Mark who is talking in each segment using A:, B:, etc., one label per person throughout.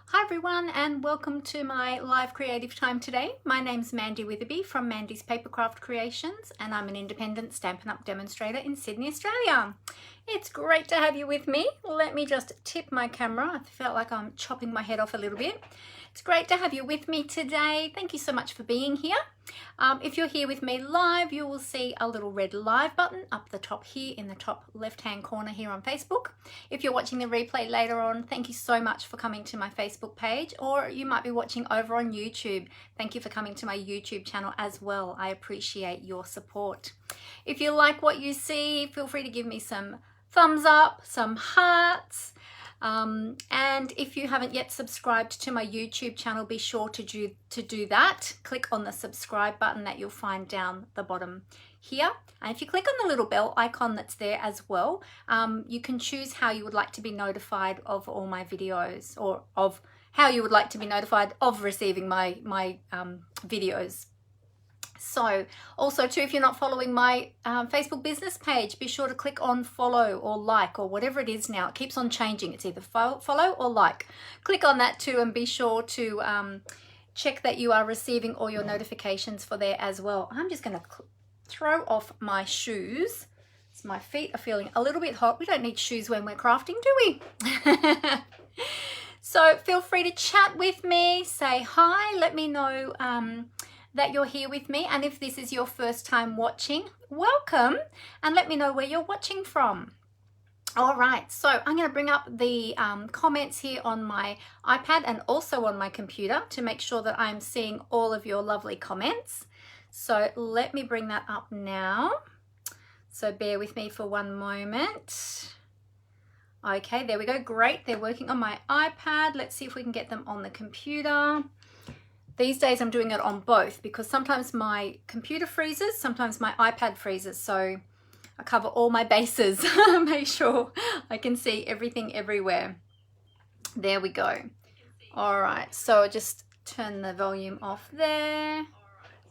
A: Hi everyone, and welcome to my live creative time today. My name's Mandy Witherby from Mandy's Papercraft Creations, and I'm an independent Stampin' Up! Demonstrator in Sydney, Australia. It's great to have you with me. Let me just tip my camera. I felt like I'm chopping my head off a little bit. It's great to have you with me today. Thank you so much for being here. If you're here with me live, you will see a little red live button up the top here in the top left-hand corner here on Facebook. If you're watching the replay later on, thank you so much for coming to my Facebook page, or you might be watching over on YouTube. Thank you for coming to my YouTube channel as well. I appreciate your support. If you like what you see, feel free to give me some thumbs up, some hearts. And if you haven't yet subscribed to my YouTube channel, be sure to do that. Click on the subscribe button that you'll find down the bottom here. And if you click on the little bell icon that's there as well, you can choose how you would like to be notified of all my videos, or of how you would like to be notified of receiving my videos. So also too, if you're not following my Facebook business page, be sure to click on follow or like or whatever it is now. It keeps on changing. It's either follow or like. Click on that too, and be sure to check that you are receiving all your notifications for there as well. I'm just going to throw off my shoes. So my feet are feeling a little bit hot. We don't need shoes when we're crafting, do we? So feel free to chat with me, say hi, let me know that you're here with me, and if this is your first time watching, welcome, and let me know where you're watching from. All right, so I'm going to bring up the comments here on my iPad and also on my computer to make sure that I'm seeing all of your lovely comments. So let me bring that up now. So bear with me for one moment. Okay, there we go. Great, they're working on my iPad. Let's see if we can get them on the computer. These days I'm doing it on both because sometimes my computer freezes, sometimes my iPad freezes. So I cover all my bases, make sure I can see everything everywhere. There we go. All right, so just turn the volume off there.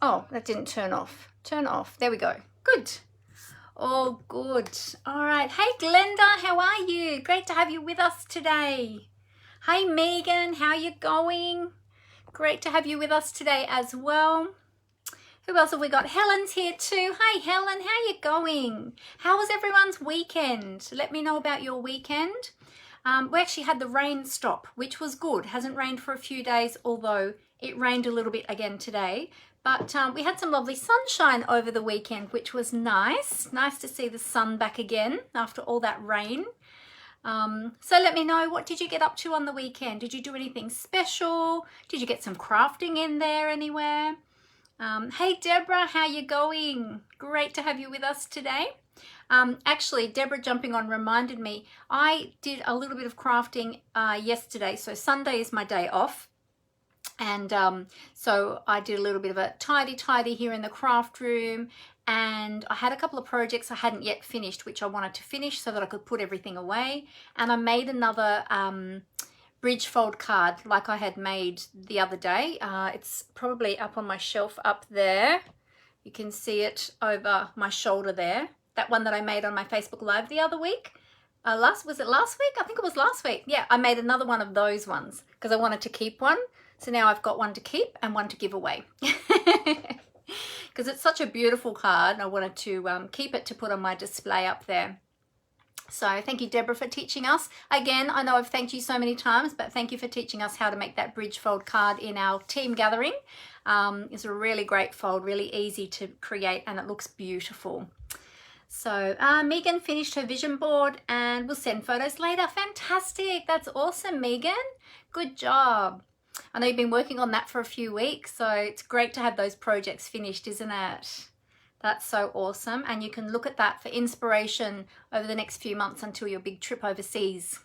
A: Oh, that didn't turn off. Turn off. There we go. Good. Oh, good. All right. Hey, Glenda, how are you? Great to have you with us today. Hey, Megan, how you going? Great to have you with us today as well. Who else have we got? Helen's here too. Hey Helen, how you going? How was everyone's weekend? Let me know about your weekend. We actually had the rain stop, which was good. Hasn't rained for a few days, although it rained a little bit again today. But we had some lovely sunshine over the weekend, which was nice. Nice to see the sun back again after all that rain. So let me know, what did you get up to on the weekend? Did you do anything special? Did you get some crafting in there anywhere? Hey Deborah, how you going? Great to have you with us today. Actually, Deborah jumping on reminded me, I did a little bit of crafting yesterday. So Sunday is my day off. And so I did a little bit of a tidy here in the craft room, and I had a couple of projects I hadn't yet finished, which I wanted to finish so that I could put everything away. And I made another bridge fold card like I had made the other day. It's probably up on my shelf up there. You can see it over my shoulder there. That one that I made on my Facebook Live the other week. Was it last week? I think it was last week. Yeah, I made another one of those ones because I wanted to keep one. So now I've got one to keep and one to give away. Because it's such a beautiful card, I wanted to keep it to put on my display up there. So thank you, Deborah, for teaching us. Again, I know I've thanked you so many times, but thank you for teaching us how to make that bridge fold card in our team gathering. It's a really great fold, really easy to create, and it looks beautiful. So Megan finished her vision board and we'll send photos later. Fantastic. That's awesome, Megan. Good job. I know you've been working on that for a few weeks, so it's great to have those projects finished, isn't it? That's so awesome. And you can look at that for inspiration over the next few months until your big trip overseas.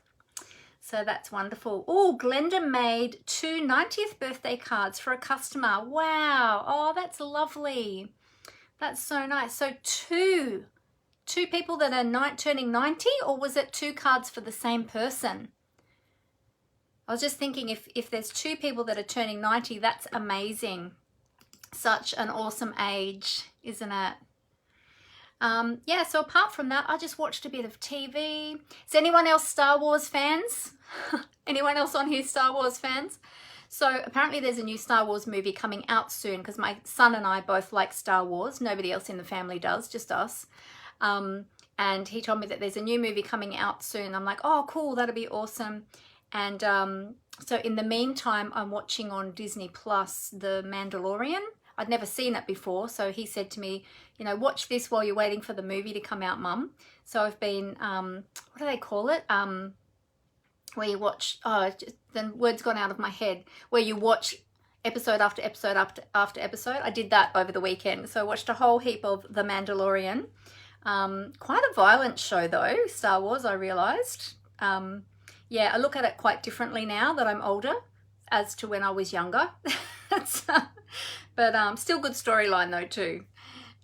A: So that's wonderful. Oh, Glenda made 2 90th birthday cards for a customer. Wow. Oh, that's lovely. That's so nice. So two people that are turning 90, or was it 2 cards for the same person? I was just thinking, if there's 2 people that are turning 90, that's amazing. Such an awesome age, isn't it? Yeah, so apart from that, I just watched a bit of TV. Is anyone else Star Wars fans? Anyone else on here Star Wars fans? So apparently there's a new Star Wars movie coming out soon because my son and I both like Star Wars. Nobody else in the family does, just us. And he told me that there's a new movie coming out soon. I'm like, oh, cool, that'll be awesome. And so in the meantime, I'm watching on Disney Plus The Mandalorian. I'd never seen it before, so he said to me, you know, watch this while you're waiting for the movie to come out, Mum. So I've been, what do they call it? Where you watch, the word's gone out of my head, where you watch episode after episode after episode. I did that over the weekend. So I watched a whole heap of The Mandalorian. Quite a violent show though, Star Wars, I realised. Yeah, I look at it quite differently now that I'm older as to when I was younger. But still good storyline though too.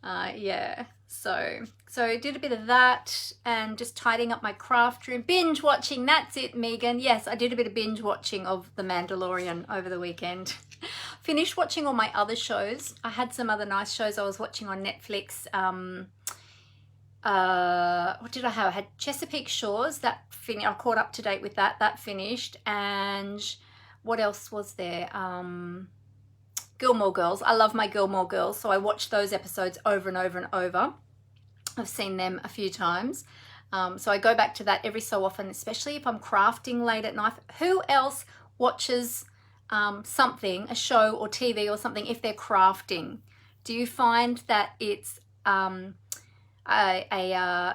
A: Yeah, so I did a bit of that and just tidying up my craft room. Binge watching, that's it, Megan. Yes, I did a bit of binge watching of The Mandalorian over the weekend. Finished watching all my other shows. I had some other nice shows I was watching on Netflix. What did I have? I had Chesapeake Shores, that finished. I caught up to date with that. That finished. And what else was there? Gilmore Girls. I love my Gilmore Girls, so I watched those episodes over and over and over. I've seen them a few times. So I go back to that every so often, especially if I'm crafting late at night. Who else watches something, a show or TV or something, if they're crafting? Do you find that it's a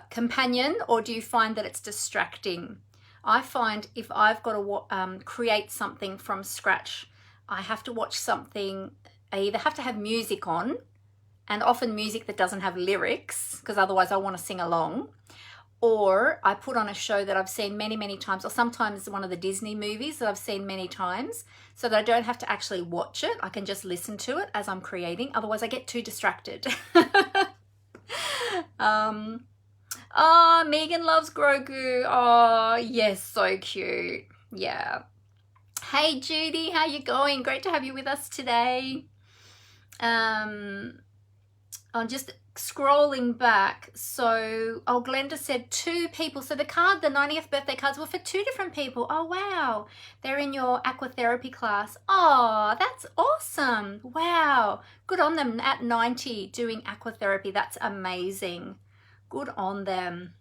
A: companion, or do you find that it's distracting? I find if I've got to create something from scratch, I have to watch something. I either have to have music on, and often music that doesn't have lyrics, because otherwise I want to sing along, or I put on a show that I've seen many, many times, or sometimes one of the Disney movies that I've seen many times, so that I don't have to actually watch it. I can just listen to it as I'm creating. Otherwise I get too distracted. Oh, Megan loves Grogu. Oh, yes, so cute. Yeah. Hey, Judy, how you going? Great to have you with us today. I'm just scrolling back. So, Glenda said 2 people. So the 90th birthday cards were for 2 different people. Oh, wow. They're in your aquatherapy class. Oh, that's awesome. Wow. Good on them at 90 doing aquatherapy. That's amazing. Good on them.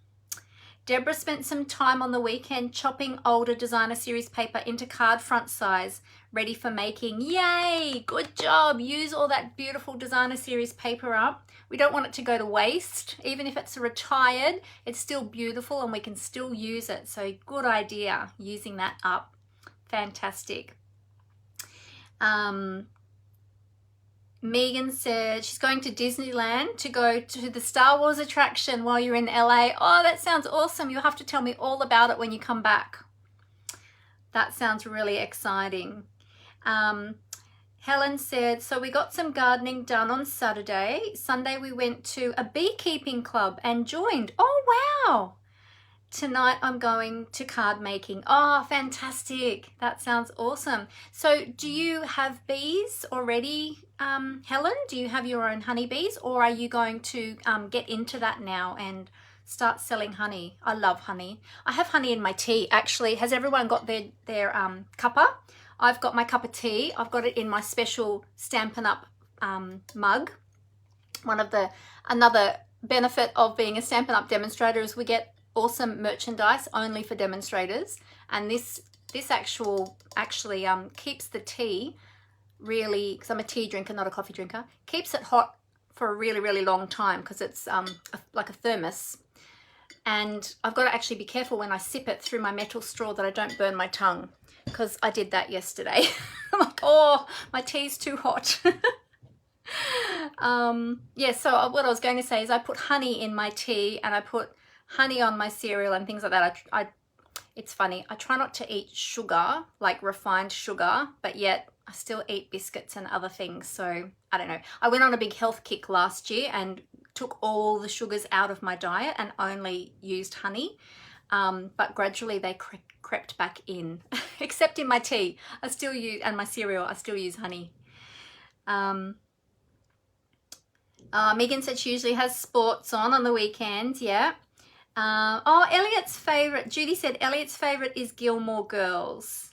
A: Deborah spent some time on the weekend chopping older designer series paper into card front size, ready for making. Yay! Good job. Use all that beautiful designer series paper up. We don't want it to go to waste. Even if it's retired, it's still beautiful and we can still use it. So good idea using that up. Fantastic. Megan said she's going to Disneyland to go to the Star Wars attraction while you're in LA. Oh, that sounds awesome. You'll have to tell me all about it when you come back. That sounds really exciting. Helen said, so we got some gardening done on Saturday. Sunday we went to a beekeeping club and joined. Oh, wow. Tonight I'm going to card making. Oh, fantastic. That sounds awesome. So do you have bees already, Helen? Do you have your own honeybees, or are you going to get into that now and start selling honey? I love honey. I have honey in my tea, actually. Has everyone got their cuppa? I've got my cup of tea. I've got it in my special Stampin' Up mug. Another benefit of being a Stampin' Up demonstrator is we get awesome merchandise only for demonstrators, and this actually keeps the tea really, because I'm a tea drinker, not a coffee drinker, keeps it hot for a really, really long time because it's like a thermos. And I've got to actually be careful when I sip it through my metal straw that I don't burn my tongue, because I did that yesterday. I'm like, oh, my tea's too hot. Yeah, so what I was going to say is I put honey in my tea and I put honey on my cereal and things like that. It's funny, I try not to eat sugar, like refined sugar, but yet I still eat biscuits and other things. So I don't know. I went on a big health kick last year and took all the sugars out of my diet and only used honey. But gradually they crept back in, except in my tea. I still use, and my cereal, I still use honey. Megan said she usually has sports on the weekends. Yeah. Oh, Elliot's favorite. Judy said Elliot's favorite is Gilmore Girls.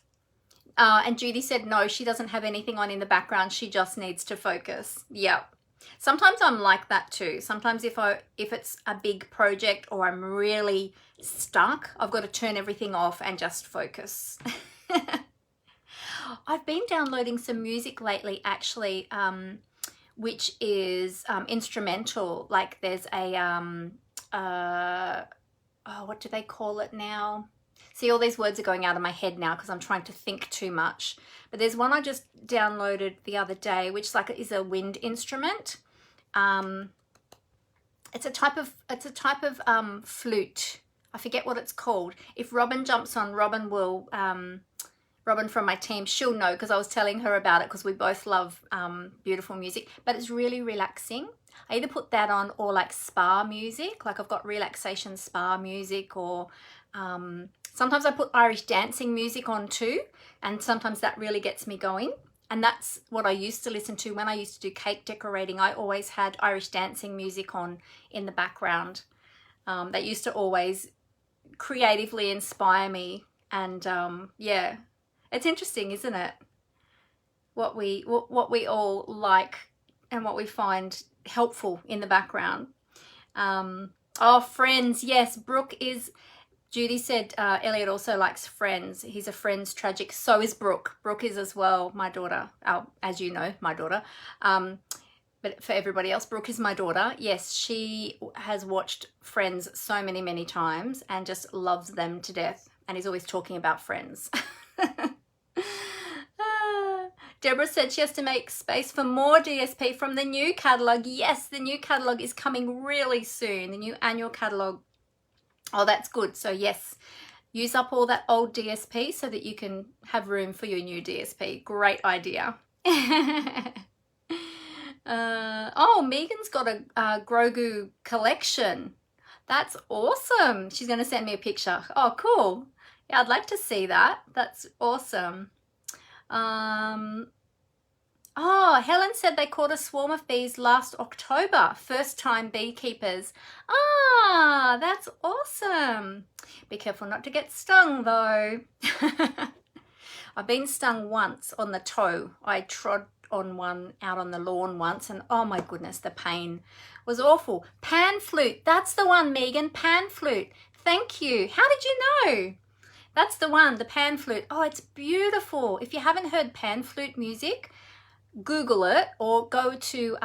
A: And Judy said no, she doesn't have anything on in the background. She just needs to focus. Yep. Sometimes I'm like that too. Sometimes if it's a big project or I'm really stuck, I've got to turn everything off and just focus. I've been downloading some music lately, actually, which is instrumental. Like there's a oh, what do they call it now? See, all these words are going out of my head now because I'm trying to think too much. But there's one I just downloaded the other day, which is a wind instrument. It's a type of flute. I forget what it's called. If Robin jumps on, Robin will. Robin from my team, she'll know because I was telling her about it because we both love beautiful music. But it's really relaxing. I either put that on or like spa music. Like I've got relaxation spa music, or sometimes I put Irish dancing music on too, and sometimes that really gets me going. And that's what I used to listen to when I used to do cake decorating. I always had Irish dancing music on in the background. That used to always creatively inspire me. And yeah, it's interesting, isn't it? What we all like and what we find helpful in the background. Oh, Friends, yes, Brooke is. Judy said Elliot also likes Friends. He's a Friends tragic. So is Brooke. Brooke is as well, my daughter. As you know, my daughter. But for everybody else, Brooke is my daughter. Yes, she has watched Friends so many, many times and just loves them to death and is always talking about Friends. Deborah said she has to make space for more DSP from the new catalogue. Yes, the new catalogue is coming really soon. The new annual catalogue. Oh, that's good. So yes, use up all that old DSP so that you can have room for your new DSP. Great idea. Oh, Megan's got a Grogu collection. That's awesome. She's going to send me a picture. Oh, cool. Yeah, I'd like to see that. That's awesome. Oh, Helen said they caught a swarm of bees last October. First time beekeepers. Ah, that's awesome. Be careful not to get stung though. I've been stung once on the toe. I trod on one out on the lawn once and oh my goodness, the pain was awful. Pan flute. That's the one, Megan. Pan flute. Thank you. How did you know? That's the one, the pan flute. Oh, it's beautiful. If you haven't heard pan flute music, Google it or go to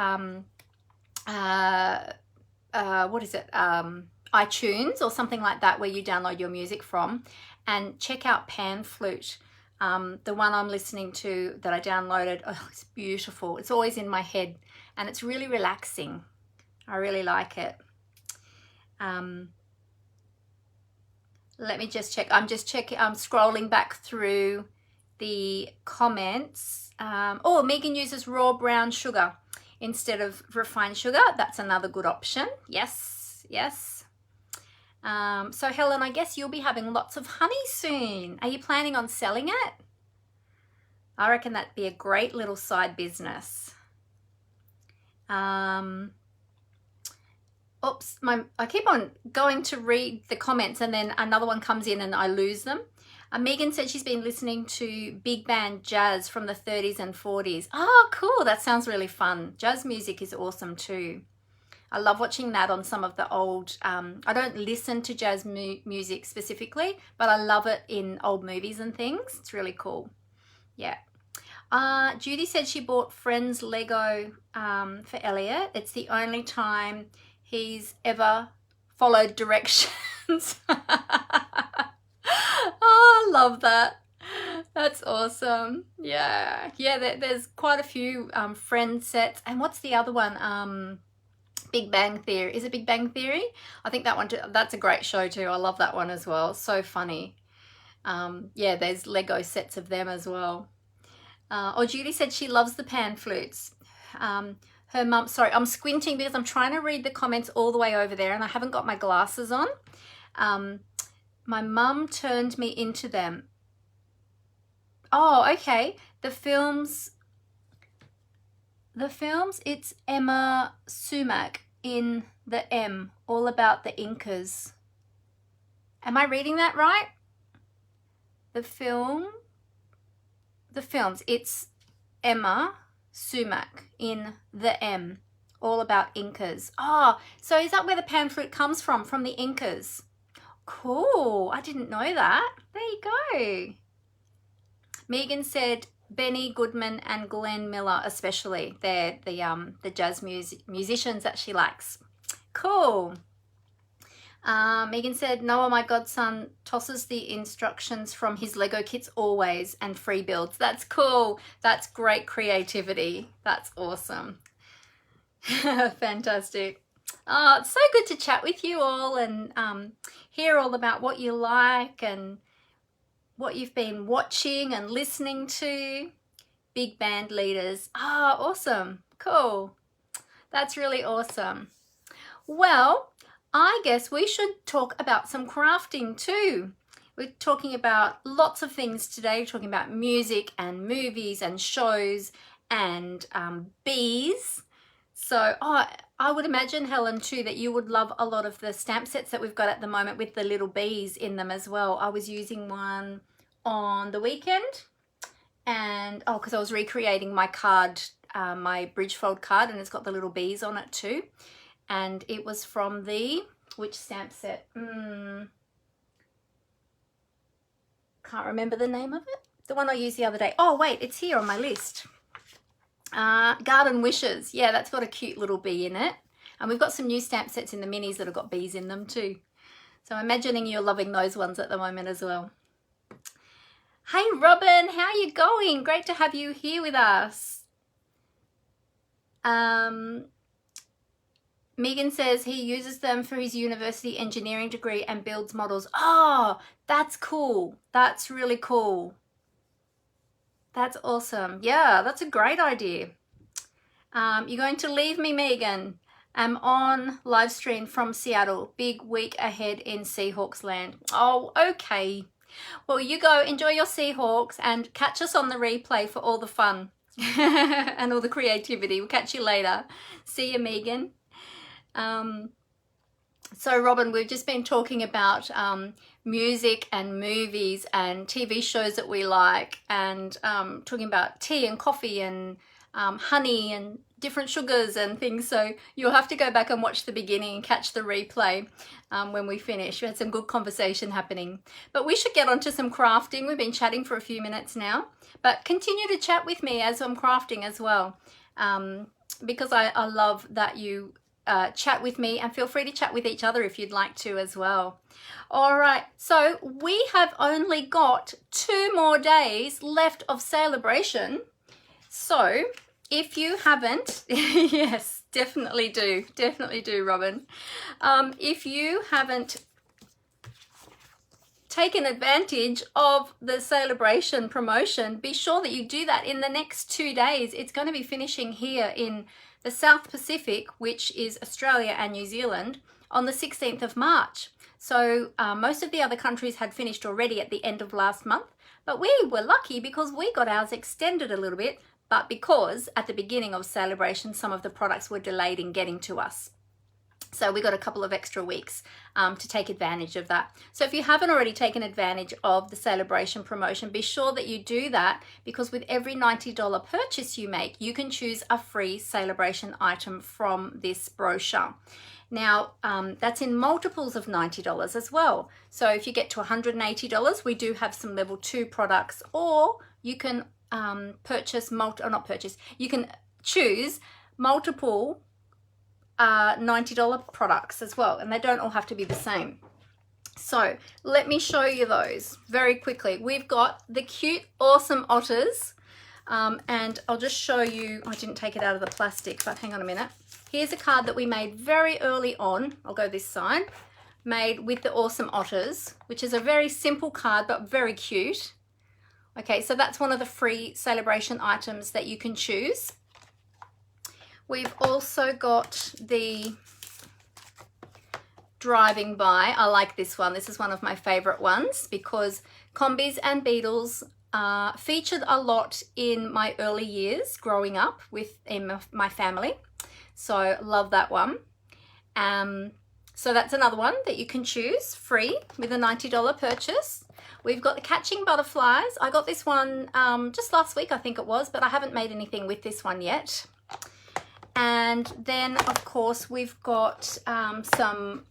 A: what is it, iTunes or something like that where you download your music from, and check out pan flute. The one I'm listening to that I downloaded, oh, it's beautiful. It's always in my head and it's really relaxing. I really like it. Let me just check. I'm scrolling back through the comments. Oh, Megan uses raw brown sugar instead of refined sugar. That's another good option. Yes, yes. So Helen, I guess you'll be having lots of honey soon. Are you planning on selling it? I reckon that'd be a great little side business. Oops, I keep on going to read the comments and then another one comes in and I lose them. Megan said she's been listening to big band jazz from the 30s and 40s. Oh, cool. That sounds really fun. Jazz music is awesome too. I love watching that on some of the old, I don't listen to jazz music specifically, but I love it in old movies and things. It's really cool. Yeah. Judy said she bought Friends Lego for Elliot. It's the only time he's ever followed directions. Oh, I love that. That's awesome. Yeah. Yeah, there's quite a few Friends sets. And what's the other one? Big Bang Theory. Is it Big Bang Theory? I think that one too. That's a great show too. I love that one as well. So funny. Yeah, there's Lego sets of them as well. Judy said she loves the pan flutes. Her mum, sorry, I'm squinting because I'm trying to read the comments all the way over there and I haven't got my glasses on. My mum turned me into them. Oh, okay. The the films, it's Emma Sumac in the M, All About the Incas. Am I reading that right? The films, it's Emma Sumac in the M, All About Incas. Oh, so is that where the pan fruit comes from the Incas? Cool, I didn't know that. There you go. Megan said Benny Goodman and Glenn Miller especially. They're the jazz musicians that she likes. Cool. Megan said, Noah, my godson, tosses the instructions from his Lego kits always and free builds. That's cool. That's great creativity. That's awesome. Fantastic. Oh, it's so good to chat with you all and hear all about what you like and what you've been watching and listening to. Big band leaders. Oh, awesome. Cool. That's really awesome. Well, I guess we should talk about some crafting too. We're talking about lots of things today. We're talking about music and movies and shows and bees. So, I would imagine, Helen, too, that you would love a lot of the stamp sets that we've got at the moment with the little bees in them as well. I was using one on the weekend and, because I was recreating my card, my bridge fold card, and it's got the little bees on it too. And it was from the, which stamp set? Can't remember the name of it. The one I used the other day. Oh, wait, it's here on my list. Garden Wishes. Yeah, that's got a cute little bee in it. And we've got some new stamp sets in the minis that have got bees in them too. So I'm imagining you're loving those ones at the moment as well. Hey, Robin, how are you going? Great to have you here with us. Megan says he uses them for his university engineering degree and builds models. Oh, that's cool. That's really cool. That's awesome. Yeah, that's a great idea. You're going to leave me, Megan. I'm on live stream from Seattle. Big week ahead in Seahawks land. Oh, okay. Well, you go enjoy your Seahawks and catch us on the replay for all the fun and all the creativity. We'll catch you later. See you, Megan. So Robin, we've just been talking about music and movies and TV shows that we like, and talking about tea and coffee and honey and different sugars and things. So you'll have to go back and watch the beginning and catch the replay when we finish. We had some good conversation happening. But we should get on to some crafting. We've been chatting for a few minutes now, but continue to chat with me as I'm crafting as well, because I love that you chat with me, and feel free to chat with each other if you'd like to as well. All right, so we have only got 2 more days left of celebration. So if you haven't, yes, definitely do, Robin. If you haven't taken advantage of the celebration promotion, be sure that you do that in the next 2 days. It's going to be finishing here in the South Pacific, which is Australia and New Zealand, on the 16th of March. So most of the other countries had finished already at the end of last month, but we were lucky because we got ours extended a little bit, but because at the beginning of celebration, some of the products were delayed in getting to us. So we got a couple of extra weeks to take advantage of that. So if you haven't already taken advantage of the celebration promotion, be sure that you do that, because with every $90 purchase you make, you can choose a free celebration item from this brochure. Now, that's in multiples of $90 as well. So if you get to $180, we do have some level 2 products, or you can you can choose multiple $90 products as well, and they don't all have to be the same. So let me show you those very quickly. We've got the cute, awesome otters, and I'll just show you. I didn't take it out of the plastic, but hang on a minute. Here's a card that we made very early on. I'll go this side. Made with the awesome otters, which is a very simple card, but very cute. Okay, so that's one of the free celebration items that you can choose. We've also got the driving by. I like this one. This is one of my favorite ones because combis and beetles featured a lot in my early years growing up in my family. So love that one. So that's another one that you can choose free with a $90 purchase. We've got the Catching Butterflies. I got this one just last week, I think it was, but I haven't made anything with this one yet. And then, of course, we've got some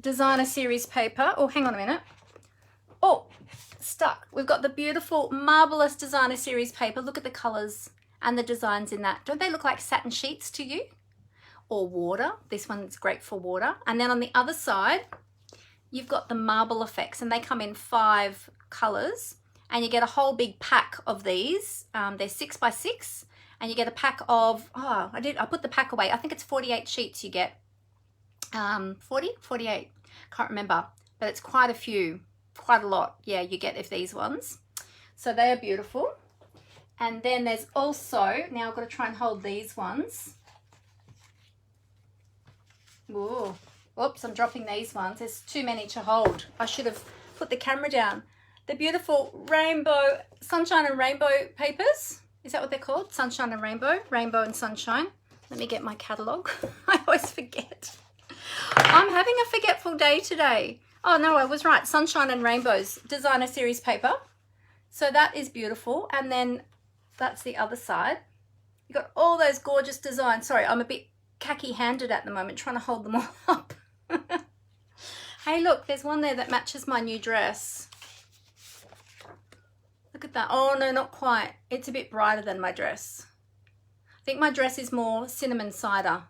A: designer series paper. Oh, hang on a minute. Oh, stuck. We've got the beautiful, marvelous designer series paper. Look at the colors and the designs in that. Don't they look like satin sheets to you? Or water. This one's great for water. And then on the other side, you've got the marble effects, and they come in 5 colors, and you get a whole big pack of these. They're 6 by 6, and you get a pack of, I put the pack away. I think it's 48 sheets you get. 48, can't remember, but it's quite a few, quite a lot. Yeah, you get these ones. So they are beautiful. And then there's also, now I've got to try and hold these ones. Ooh. Oops, I'm dropping these ones. There's too many to hold. I should have put the camera down. The beautiful rainbow, sunshine and rainbow papers. Is that what they're called? Sunshine and rainbow. Rainbow and sunshine. Let me get my catalogue. I always forget. I'm having a forgetful day today. Oh no, I was right. Sunshine and Rainbows designer series paper. So that is beautiful. And then that's the other side. You've got all those gorgeous designs. Sorry, I'm a bit khaki-handed at the moment, trying to hold them all up. Hey, look, there's one there that matches my new dress. Look at that. Oh, no, not quite. It's a bit brighter than my dress. I think my dress is more cinnamon cider.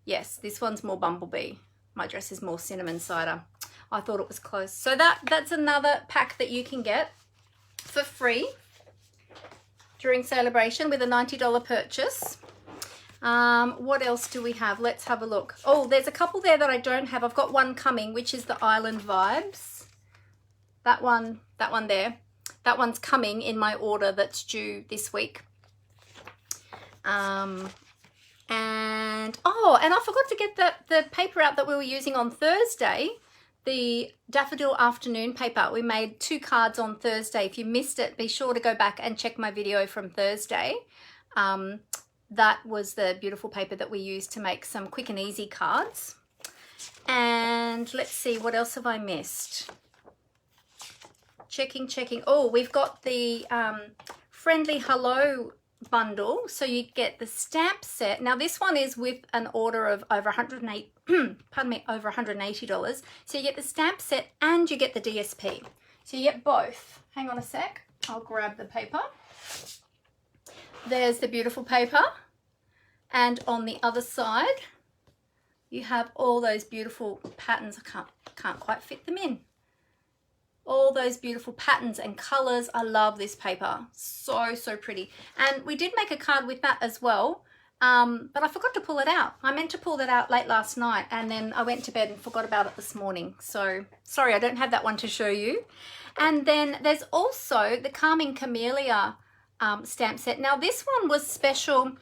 A: Yes, this one's more bumblebee. My dress is more cinnamon cider. I thought it was close. So that's another pack that you can get for free during celebration with a $90 purchase. What else do we have? Let's have a look. Oh, there's a couple there that I don't have. I've got one coming, which is the Island Vibes. That one there. That one's coming in my order that's due this week. And I forgot to get the paper out that we were using on Thursday, the Daffodil Afternoon paper. We made 2 cards on Thursday. If you missed it, be sure to go back and check my video from Thursday. That was the beautiful paper that we used to make some quick and easy cards. And let's see, what else have I missed? Checking. Oh, we've got the Friendly Hello bundle. So you get the stamp set. Now this one is with an order of over $180. Over $180. So you get the stamp set and you get the DSP. So you get both. Hang on a sec. I'll grab the paper. There's the beautiful paper, and on the other side you have all those beautiful patterns. I can't quite fit them in. All those beautiful patterns and colors. I love this paper. So pretty. And we did make a card with that as well, but I forgot to pull it out. I meant to pull that out late last night, and then I went to bed and forgot about it this morning. So sorry, I don't have that one to show you. And then there's also the Calming Camellia stamp set. Now this one was special.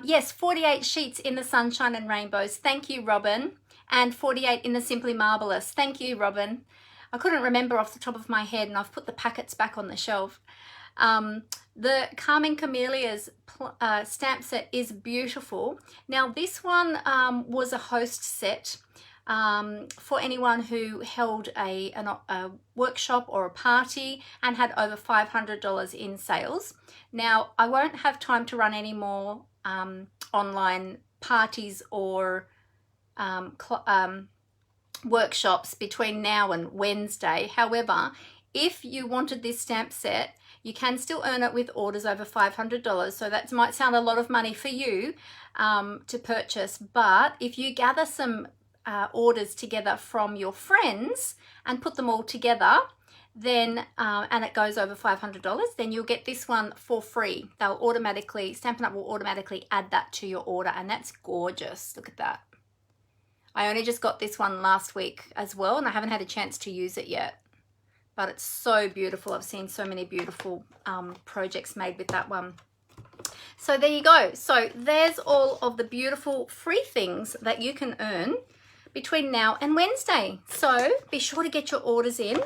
A: Yes, 48 sheets in the Sunshine and Rainbows. Thank you, Robin. And 48 in the Simply Marvelous. Thank you, Robin. I couldn't remember off the top of my head, and I've put the packets back on the shelf. The Calming Camellia's stamp set is beautiful. Now this one was a host set for anyone who held a workshop or a party and had over $500 in sales. Now I won't have time to run any more online parties or workshops between now and Wednesday. However, if you wanted this stamp set, you can still earn it with orders over $500. So that might sound a lot of money for you to purchase, but if you gather some orders together from your friends and put them all together, then and it goes over $500, then you'll get this one for free. They'll automatically, Stampin' Up! Will automatically add that to your order, and that's gorgeous. Look at that. I only just got this one last week as well, and I haven't had a chance to use it yet, but it's so beautiful. I've seen so many beautiful projects made with that one. So there you go. So there's all of the beautiful free things that you can earn between now and Wednesday. So be sure to get your orders in,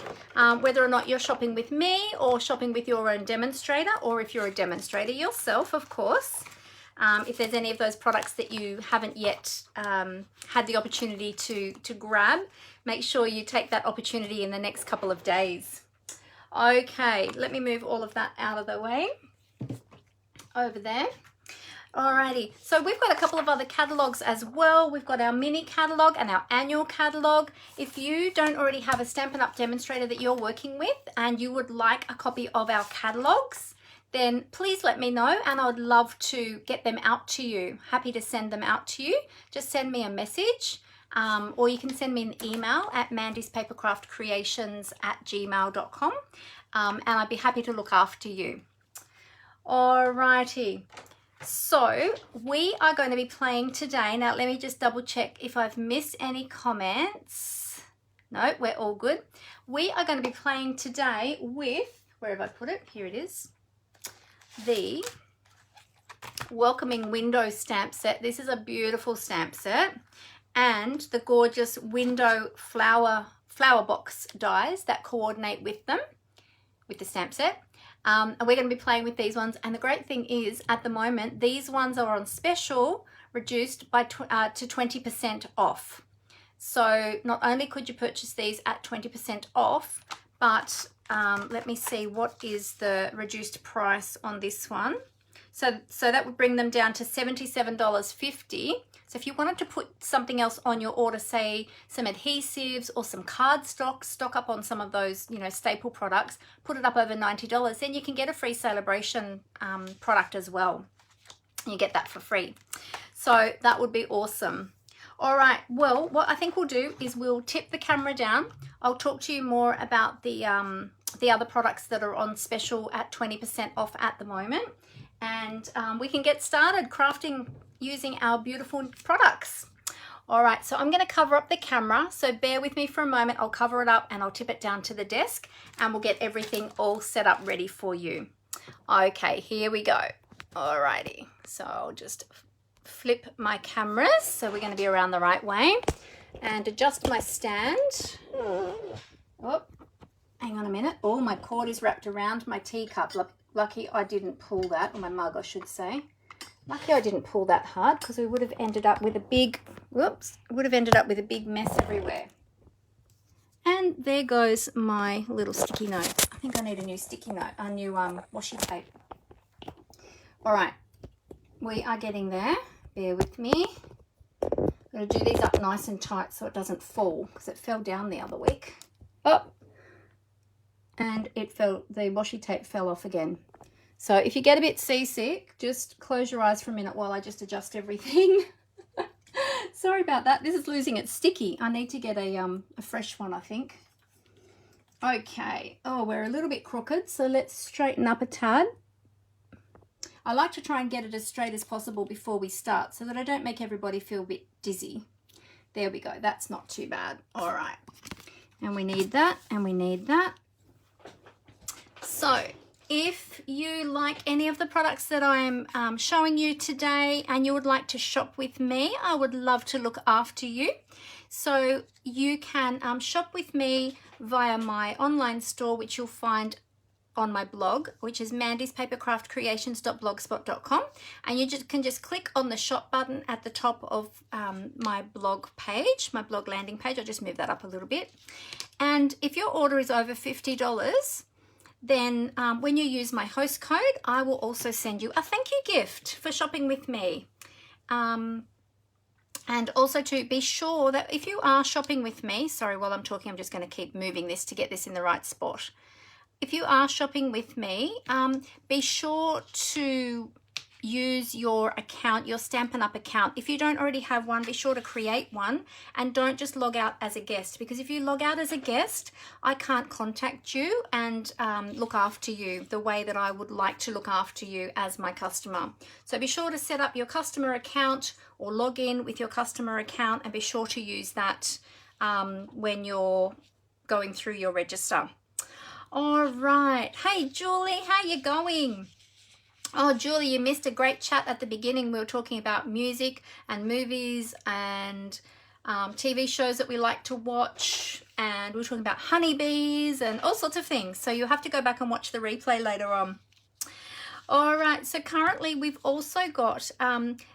A: whether or not you're shopping with me or shopping with your own demonstrator, or if you're a demonstrator yourself, of course. If there's any of those products that you haven't yet had the opportunity to grab, make sure you take that opportunity in the next couple of days. Okay, let me move all of that out of the way over there. Alrighty, so we've got a couple of other catalogs as well. We've got our mini catalog and our annual catalog. If you don't already have a Stampin' Up! Demonstrator that you're working with and you would like a copy of our catalogs, then please let me know and I would love to get them out to you. Happy to send them out to you. Just send me a message, or you can send me an email at mandyspapercraftcreations@gmail.com, and I'd be happy to look after you. Alrighty, so we are going to be playing today. Now let me just double check if I've missed any comments. No, we're all good. We are going to be playing today with, where have I put it? Here it is. The Welcoming Window stamp set. This is a beautiful stamp set, and the gorgeous window flower box dies that coordinate with them, with the stamp set. And we're going to be playing with these ones, and the great thing is at the moment these ones are on special, reduced by to 20% off. So not only could you purchase these at 20% off, but let me see, what is the reduced price on this one? So that would bring them down to $77.50. So if you wanted to put something else on your order, say some adhesives or some cardstock, stock up on some of those, you know, staple products, put it up over $90, then you can get a free celebration product as well. You get that for free. So that would be awesome. All right, well, what I think we'll do is we'll tip the camera down. I'll talk to you more about the other products that are on special at 20% off at the moment. And we can get started crafting using our beautiful products. All right, so I'm going to cover up the camera, so bear with me for a moment. I'll cover it up and I'll tip it down to the desk and we'll get everything all set up ready for you. Okay, here we go. All righty, so I'll just flip my cameras so we're going to be around the right way and adjust my stand. Oh, hang on a minute. Oh, my cord is wrapped around my teacup. Lucky I didn't pull that, or my mug I should say. Lucky I didn't pull that hard, because we would have ended up with a big, whoops, would have ended up with a big mess everywhere. And there goes my little sticky note. I think I need a new sticky note, a new washi tape. All right, we are getting there. Bear with me. I'm going to do these up nice and tight so it doesn't fall, because it fell down the other week. Oh, and it fell, the washi tape fell off again. So if you get a bit seasick, just close your eyes for a minute while I just adjust everything. Sorry about that. This is losing its sticky. I need to get a fresh one, I think. Okay. Oh, we're a little bit crooked, so let's straighten up a tad. I like to try and get it as straight as possible before we start so that I don't make everybody feel a bit dizzy. There we go. That's not too bad. All right. And we need that, and we need that. So if you like any of the products that I'm showing you today and you would like to shop with me, I would love to look after you. So you can shop with me via my online store, which you'll find on my blog, which is mandyspapercraftcreations.blogspot.com, and you can just click on the shop button at the top of my blog page, my blog landing page. I'll just move that up a little bit. And if your order is over $50, then when you use my host code, I will also send you a thank you gift for shopping with me. And also to be sure that if you are shopping with me, sorry, while I'm talking, I'm just going to keep moving this to get this in the right spot. If you are shopping with me, be sure to use your account, your Stampin' Up! Account. If you don't already have one, be sure to create one and don't just log out as a guest, because if you log out as a guest, I can't contact you and look after you the way that I would like to look after you as my customer. So be sure to set up your customer account or log in with your customer account, and be sure to use that when you're going through your register. All right. Hey, Julie, how you going? Oh, Julie, you missed a great chat at the beginning. We were talking about music and movies and TV shows that we like to watch, and we're talking about honeybees and all sorts of things. So you'll have to go back and watch the replay later on. All right, so currently we've also got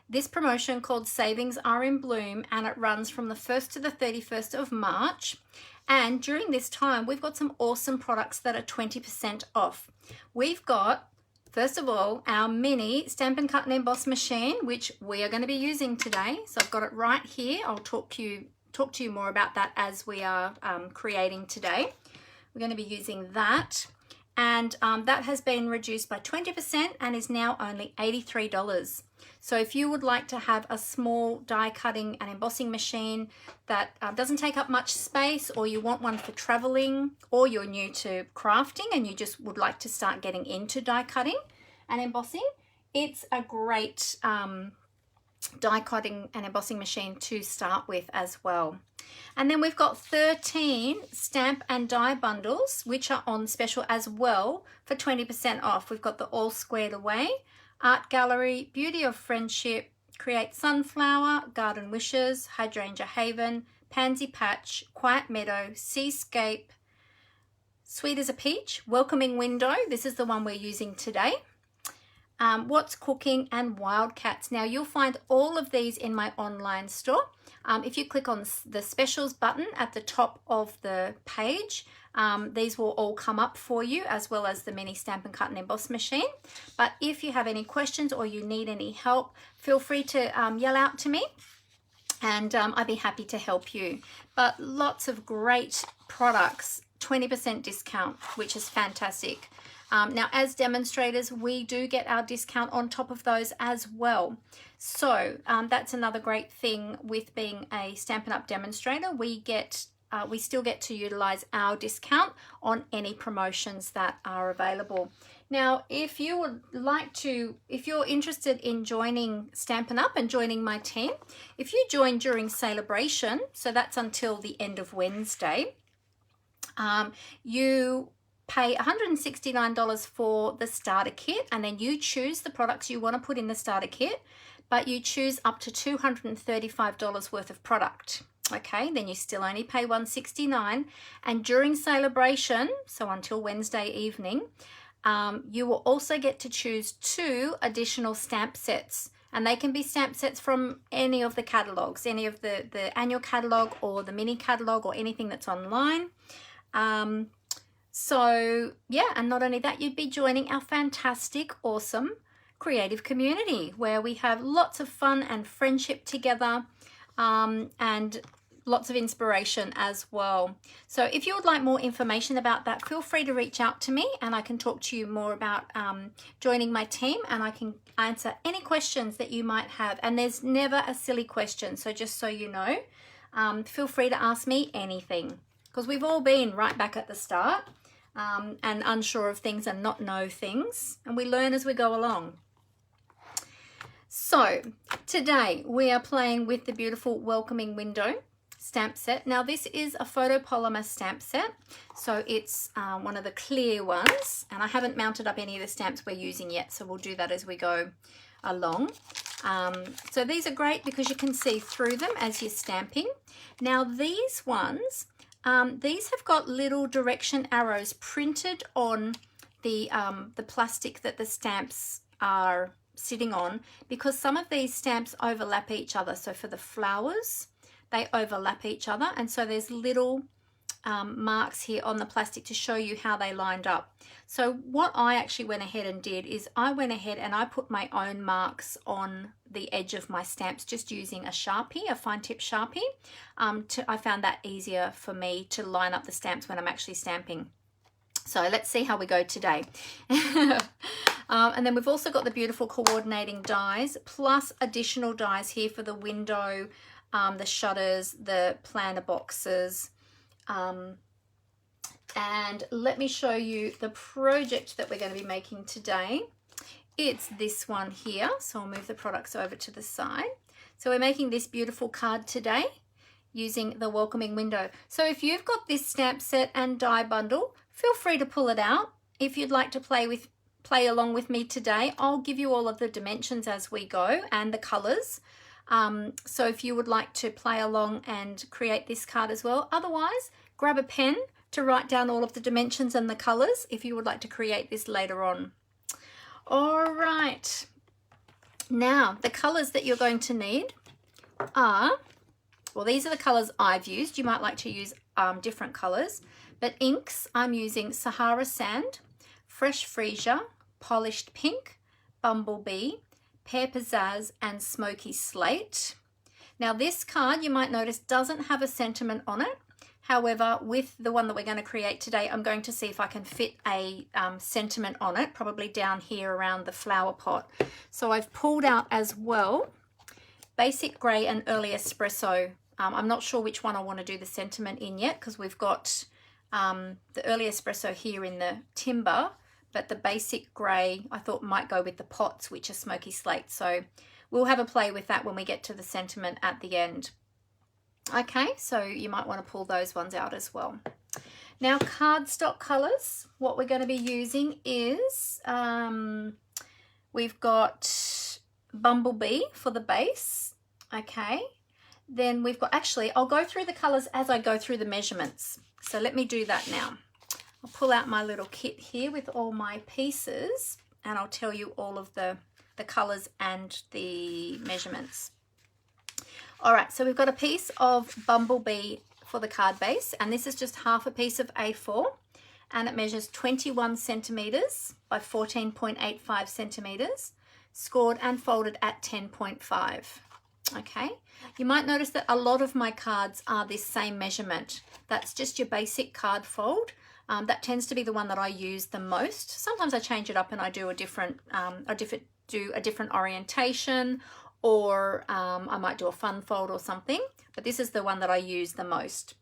A: this promotion called Savings Are in Bloom, and it runs from the 1st to the 31st of March. And during this time, we've got some awesome products that are 20% off. We've got, first of all, our mini Stampin' Cut and Emboss machine, which we are going to be using today. So I've got it right here. I'll talk to you more about that as we are creating today. We're going to be using that. And that has been reduced by 20% and is now only $83. So if you would like to have a small die cutting and embossing machine that doesn't take up much space, or you want one for traveling, or you're new to crafting and you just would like to start getting into die cutting and embossing, it's a great die cutting and embossing machine to start with as well. And then we've got 13 stamp and die bundles, which are on special as well for 20% off. We've got the All Squared Away, Art Gallery, Beauty of Friendship, Create Sunflower, Garden Wishes, Hydrangea Haven, Pansy Patch, Quiet Meadow, Seascape, Sweet as a Peach, Welcoming Window. This is the one we're using today. What's Cooking, and Wildcats. Now you'll find all of these in my online store. If you click on the specials button at the top of the page, these will all come up for you, as well as the mini Stampin' Cut and Emboss machine. But if you have any questions or you need any help, feel free to yell out to me, and I'd be happy to help you. But lots of great products, 20% discount, which is fantastic. Now, as demonstrators, we do get our discount on top of those as well. So that's another great thing with being a Stampin' Up! Demonstrator. We still get to utilize our discount on any promotions that are available. Now, if you're interested in joining Stampin' Up! And joining my team, if you join during celebration, so that's until the end of Wednesday, you pay $169 for the starter kit, and then you choose the products you want to put in the starter kit, but you choose up to $235 worth of product. Okay, then you still only pay $169, and during celebration, so until Wednesday evening, you will also get to choose 2 additional stamp sets, and they can be stamp sets from any of the catalogs, any of the annual catalog or the mini catalog or anything that's online. So yeah, and not only that, you'd be joining our fantastic, awesome creative community where we have lots of fun and friendship together, and lots of inspiration as well. So if you would like more information about that, feel free to reach out to me, and I can talk to you more about joining my team, and I can answer any questions that you might have. And there's never a silly question, so just so you know, feel free to ask me anything, because we've all been right back at the start and unsure of things and not know things, and we learn as we go along. So today we are playing with the beautiful Welcoming Window stamp set. Now this is a photopolymer stamp set, so it's one of the clear ones, and I haven't mounted up any of the stamps we're using yet, so we'll do that as we go along. So these are great because you can see through them as you're stamping. Now these ones, these have got little direction arrows printed on the plastic that the stamps are sitting on, because some of these stamps overlap each other. So for the flowers, they overlap each other, and so there's little marks here on the plastic to show you how they lined up. So what I actually went ahead and did is I went ahead and I put my own marks on the edge of my stamps, just using a Sharpie, a fine tip Sharpie. I found that easier for me to line up the stamps when I'm actually stamping. So let's see how we go today. And then we've also got the beautiful coordinating dies, plus additional dies here for the window, the shutters, the planner boxes. And let me show you the project that we're going to be making today. It's this one here, so I'll move the products over to the side. So we're making this beautiful card today using the Welcoming Window. So if you've got this stamp set and die bundle, feel free to pull it out. If you'd like to play along with me today, I'll give you all of the dimensions as we go and the colors. So if you would like to play along and create this card as well, otherwise grab a pen to write down all of the dimensions and the colors if you would like to create this later on. All right, now the colors that you're going to need are, well, these are the colors I've used. You might like to use different colors, but inks, I'm using Sahara Sand, Fresh Freesia, Polished Pink, Bumblebee, Pear Pizzazz, and Smoky Slate. Now this card, you might notice, doesn't have a sentiment on it. However, with the one that we're going to create today, I'm going to see if I can fit a sentiment on it, probably down here around the flower pot. So I've pulled out as well Basic Grey and Early Espresso. I'm not sure which one I want to do the sentiment in yet, because we've got the Early Espresso here in the timber, but the Basic Grey I thought might go with the pots, which are Smoky Slate. So we'll have a play with that when we get to the sentiment at the end. Okay, so you might want to pull those ones out as well. Now, cardstock colors, what we're going to be using is, we've got Bumblebee for the base. Okay, then we've got, actually, I'll go through the colors as I go through the measurements. So let me do that now. I'll pull out my little kit here with all my pieces, and I'll tell you all of the colors and the measurements. All right, so we've got a piece of Bumblebee for the card base, and this is just half a piece of A4, and it measures 21 centimeters by 14.85 centimeters, scored and folded at 10.5. Okay, you might notice that a lot of my cards are this same measurement. That's just your basic card fold. That tends to be the one that I use the most. Sometimes I change it up and I do a different orientation, or I might do a fun fold or something, but this is the one that I use the most.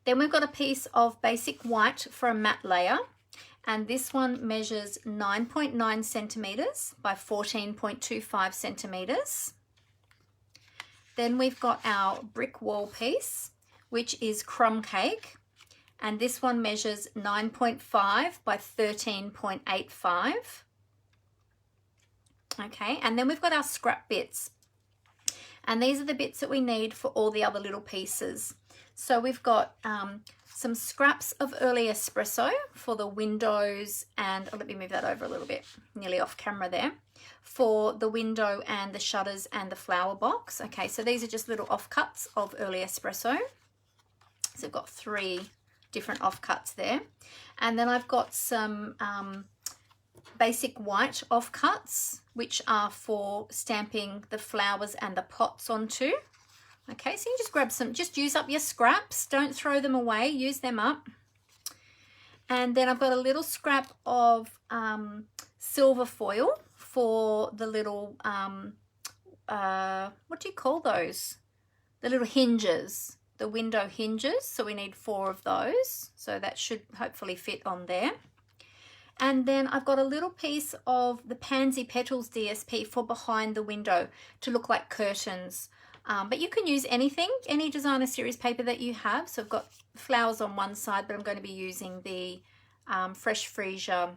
A: Then we've got a piece of Basic White for a matte layer, and this one measures 9.9 centimeters by 14.25 centimeters. Then we've got our brick wall piece, which is Crumb Cake, and this one measures 9.5 by 13.85. Okay, and then we've got our scrap bits, and these are the bits that we need for all the other little pieces. So we've got some scraps of Early Espresso for the windows, and let me move that over a little bit, nearly off camera there, for the window and the shutters and the flower box. Okay, so these are just little offcuts of Early Espresso. So I've got 3 different offcuts there, and then I've got some Basic White offcuts, which are for stamping the flowers and the pots onto. Okay, so you just grab some, just use up your scraps, don't throw them away, use them up. And then I've got a little scrap of silver foil for the little, what do you call those? The little hinges, the window hinges. So we need 4 of those. So that should hopefully fit on there. And then I've got a little piece of the Pansy Petals DSP for behind the window to look like curtains. But you can use anything, any designer series paper that you have. So I've got flowers on one side, but I'm going to be using the Fresh Freesia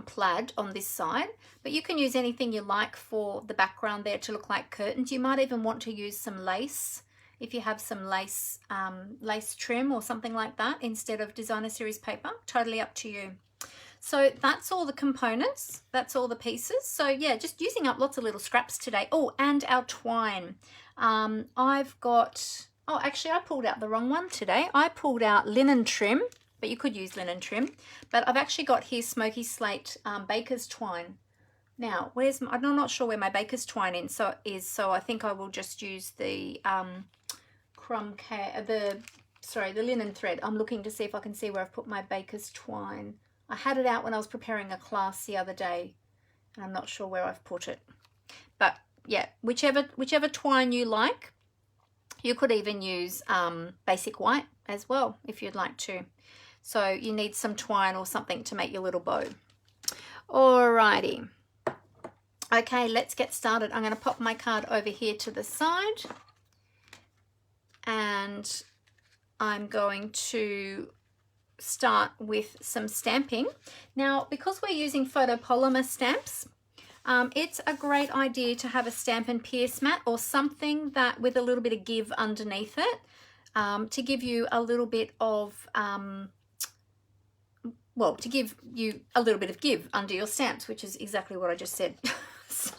A: plaid on this side. But you can use anything you like for the background there to look like curtains. You might even want to use some lace, if you have some lace, lace trim or something like that instead of designer series paper. Totally up to you. So that's all the components, that's all the pieces. So yeah, just using up lots of little scraps today. Oh, and our twine. I've got, oh, actually I pulled out the wrong one today. I pulled out linen trim, but you could use linen trim. But I've actually got here Smoky Slate baker's twine. Now, where's my, I'm not sure where my baker's twine is, so I think I will just use the the linen thread. I'm looking to see if I can see where I've put my baker's twine. I had it out when I was preparing a class the other day, and I'm not sure where I've put it. But yeah, whichever twine you like. You could even use Basic White as well if you'd like to. So you need some twine or something to make your little bow. Alrighty. Okay, let's get started. I'm going to pop my card over here to the side, and I'm going to start with some stamping. Now, because we're using photopolymer stamps, It's a great idea to have a Stampin' Pierce mat or something that with a little bit of give underneath it, to give you a little bit of, well, to give you a little bit of give under your stamps, which is exactly what I just said. So,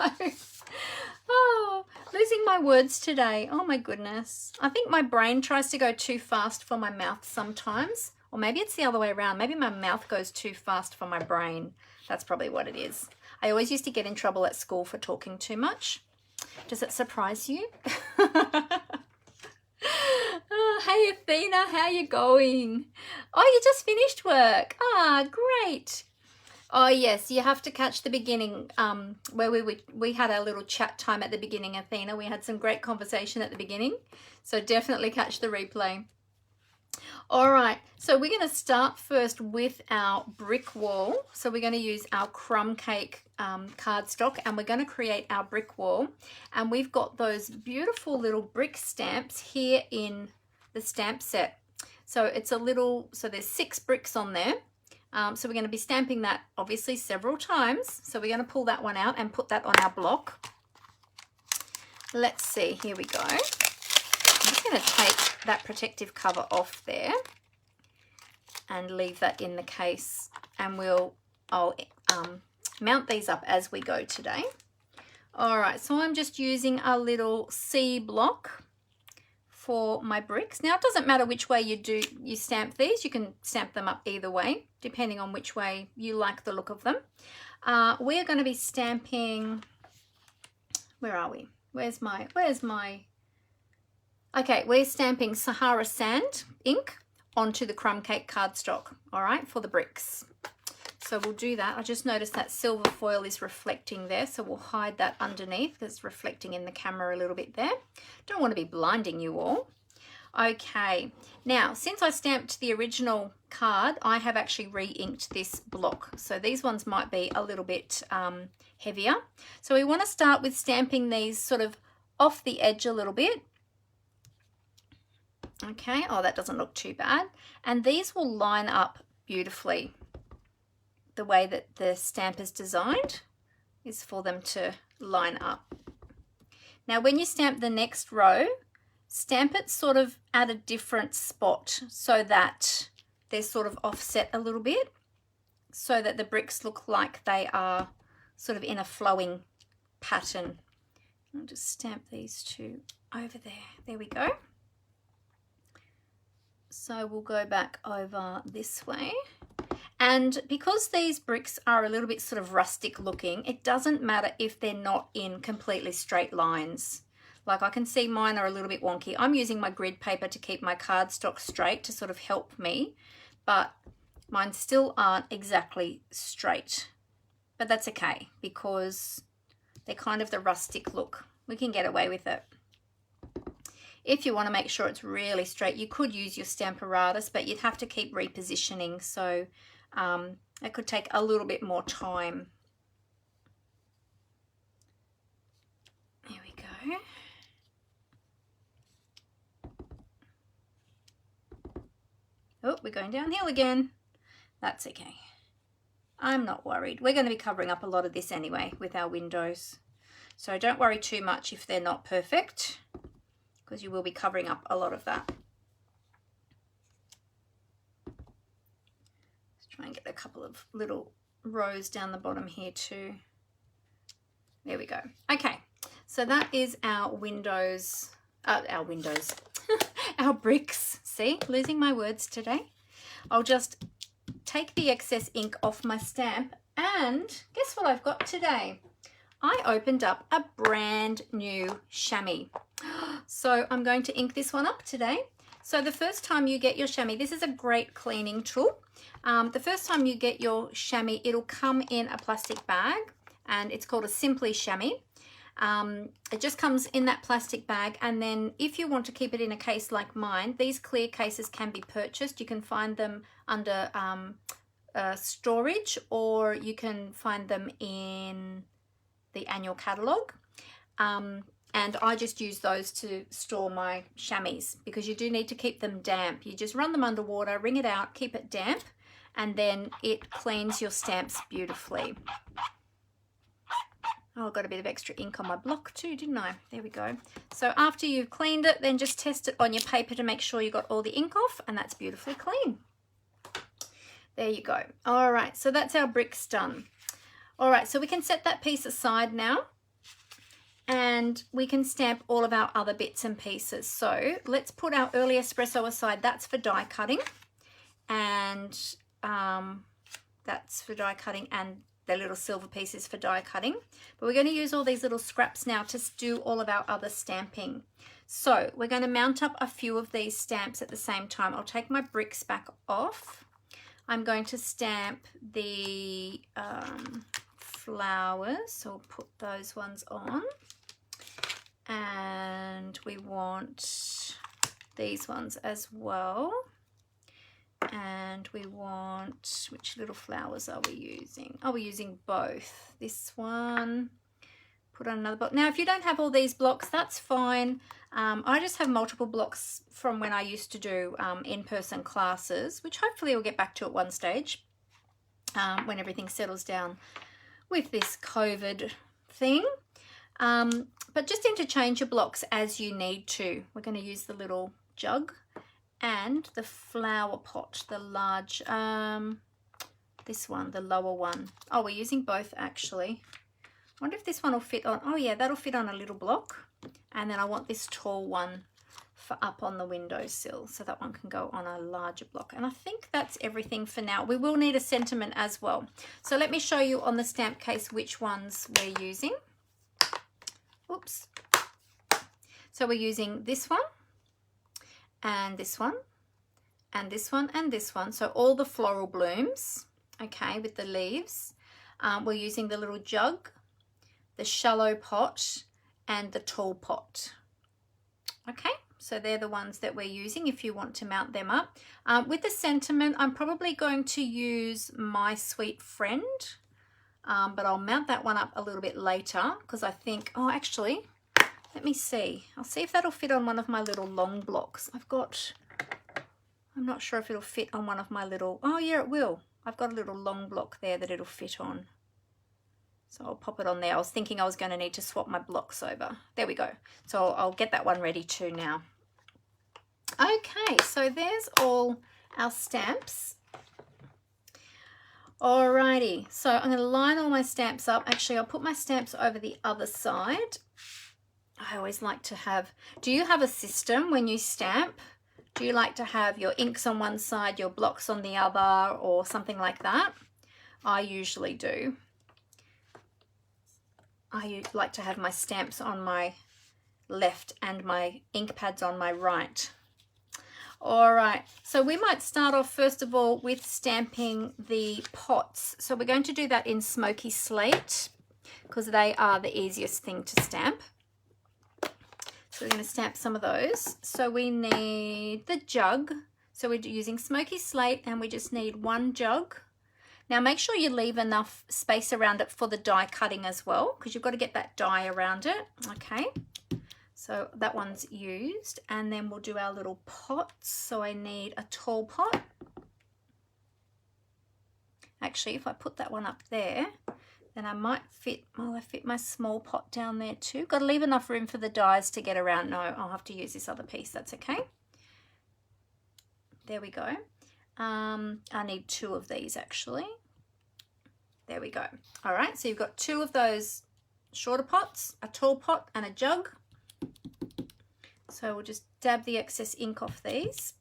A: oh, losing my words today. Oh my goodness. I think my brain tries to go too fast for my mouth sometimes, or maybe it's the other way around. Maybe my mouth goes too fast for my brain. That's probably what it is. I always used to get in trouble at school for talking too much. Does it surprise you? Oh, hey Athena, how you going? Oh, you just finished work. Ah, great. Oh yes, you have to catch the beginning, where we had our little chat time at the beginning, Athena. We had some great conversation at the beginning, so definitely catch the replay. All right, so we're going to start first with our brick wall. So we're going to use our crumb cake cardstock, and we're going to create our brick wall. And we've got those beautiful little brick stamps here in the stamp set. So it's a little, so there's 6 bricks on there. So we're going to be stamping that obviously several times. So we're going to pull that one out and put that on our block. Let's see, here we go. I'm just going to take that protective cover off there and leave that in the case, and I'll mount these up as we go today. All right, so I'm just using a little C block for my bricks. Now it doesn't matter which way you stamp these. You can stamp them up either way, depending on which way you like the look of them. We're going to be stamping, where are we? Where's my, okay, we're stamping Sahara Sand ink onto the crumb cake cardstock, all right, for the bricks. So we'll do that. I just noticed that silver foil is reflecting there, so we'll hide that underneath. It's reflecting in the camera a little bit there. Don't want to be blinding you all. Okay, now since I stamped the original card, I have actually re-inked this block. So these ones might be a little bit heavier. So we want to start with stamping these sort of off the edge a little bit. Okay, oh, that doesn't look too bad. And these will line up beautifully. The way that the stamp is designed is for them to line up. Now, when you stamp the next row, stamp it sort of at a different spot so that they're sort of offset a little bit, so that the bricks look like they are sort of in a flowing pattern. I'll just stamp these two over there. There we go. So we'll go back over this way. And because these bricks are a little bit sort of rustic looking, it doesn't matter if they're not in completely straight lines. Like I can see mine are a little bit wonky. I'm using my grid paper to keep my cardstock straight to sort of help me, but mine still aren't exactly straight. But that's okay because they're kind of the rustic look. We can get away with it. If you want to make sure it's really straight, you could use your Stamparatus, but you'd have to keep repositioning. So it could take a little bit more time. There we go. Oh, we're going downhill again. That's okay. I'm not worried. We're going to be covering up a lot of this anyway with our windows. So don't worry too much if they're not perfect, because you will be covering up a lot of that. Let's try and get a couple of little rows down the bottom here too. There we go. Okay, so that is our windows, our bricks. See, losing my words today. I'll just take the excess ink off my stamp, and guess what I've got today? I opened up a brand new chamois. So I'm going to ink this one up today. So the first time you get your chamois, this is a great cleaning tool. The first time you get your chamois, it'll come in a plastic bag, and it's called a Simply chamois. It just comes in that plastic bag, and then if you want to keep it in a case like mine, these clear cases can be purchased. You can find them under storage, or you can find them in the annual catalogue. And I just use those to store my chamois, because you do need to keep them damp. You just run them under water, wring it out, keep it damp, and then it cleans your stamps beautifully. Oh, I got a bit of extra ink on my block too, didn't I? There we go. So after you've cleaned it, then just test it on your paper to make sure you got all the ink off, and that's beautifully clean. There you go. All right, so that's our bricks done. All right, so we can set that piece aside now, and we can stamp all of our other bits and pieces. So let's put our early espresso aside. That's for die cutting, and that's for die cutting, and the little silver pieces for die cutting. But we're going to use all these little scraps now to do all of our other stamping. So we're going to mount up a few of these stamps at the same time. I'll take my bricks back off. I'm going to stamp the flowers, so I'll put those ones on. And we want these ones as well. And we want, which little flowers are we using? Oh, we're using both. This one, put on another block. Now, if you don't have all these blocks, that's fine. I just have multiple blocks from when I used to do in-person classes, which hopefully we'll get back to at one stage when everything settles down with this COVID thing. But just interchange your blocks as you need to. We're going to use the little jug and the flower pot, the large, this one, the lower one. Oh, we're using both actually. I wonder if this one will fit on, oh yeah, that'll fit on a little block. And then I want this tall one for up on the windowsill, so that one can go on a larger block. And I think that's everything for now. We will need a sentiment as well. So let me show you on the stamp case which ones we're using. Oops. So we're using this one, and this one, and this one, and this one. So all the floral blooms, okay, with the leaves. We're using the little jug, the shallow pot, and the tall pot. Okay, so they're the ones that we're using if you want to mount them up. With the sentiment, I'm probably going to use My Sweet Friend, but I'll mount that one up a little bit later because I think, oh, actually, let me see. I'll see if that'll fit on one of my little long blocks. I'm not sure if it'll fit on one of my little, oh yeah, it will. I've got a little long block there that it'll fit on. So I'll pop it on there. I was thinking I was going to need to swap my blocks over. There we go. So I'll get that one ready too now. Okay, so there's all our stamps. Alrighty, so I'm going to line all my stamps up. Actually, I'll put my stamps over the other side. I always like to have, do you have a system when you stamp? Do you like to have your inks on one side, your blocks on the other, or something like that? I usually do. I like to have my stamps on my left and my ink pads on my right. All right, so we might start off first of all with stamping the pots. So we're going to do that in smoky slate because they are the easiest thing to stamp. So we're going to stamp some of those. So we need the jug. So we're using smoky slate and we just need one jug. Now make sure you leave enough space around it for the die cutting as well, because you've got to get that die around it. Okay, so that one's used, and then we'll do our little pots. So I need a tall pot. Actually, if I put that one up there, then I might fit, well, I fit my small pot down there too. Got to leave enough room for the dies to get around. No, I'll have to use this other piece, that's okay. There we go. I need two of these actually. There we go. All right, so you've got two of those shorter pots, a tall pot and a jug. So we'll just dab the excess ink off these.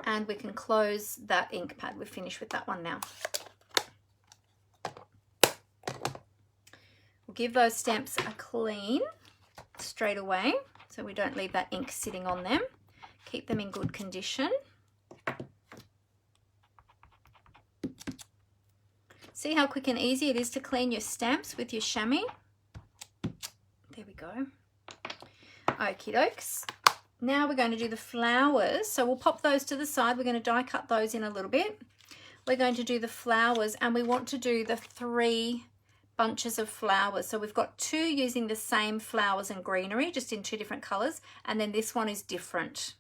A: And we can close that ink pad. We're finished with that one now. We'll give those stamps a clean straight away so we don't leave that ink sitting on them. Keep them in good condition. See how quick and easy it is to clean your stamps with your chamois? There we go. Okie dokes. Now we're going to do the flowers. So we'll pop those to the side. We're going to die cut those in a little bit. We're going to do the flowers, and we want to do the 3 bunches of flowers. So we've got 2 using the same flowers and greenery, just in 2 different colors, and then this one is different.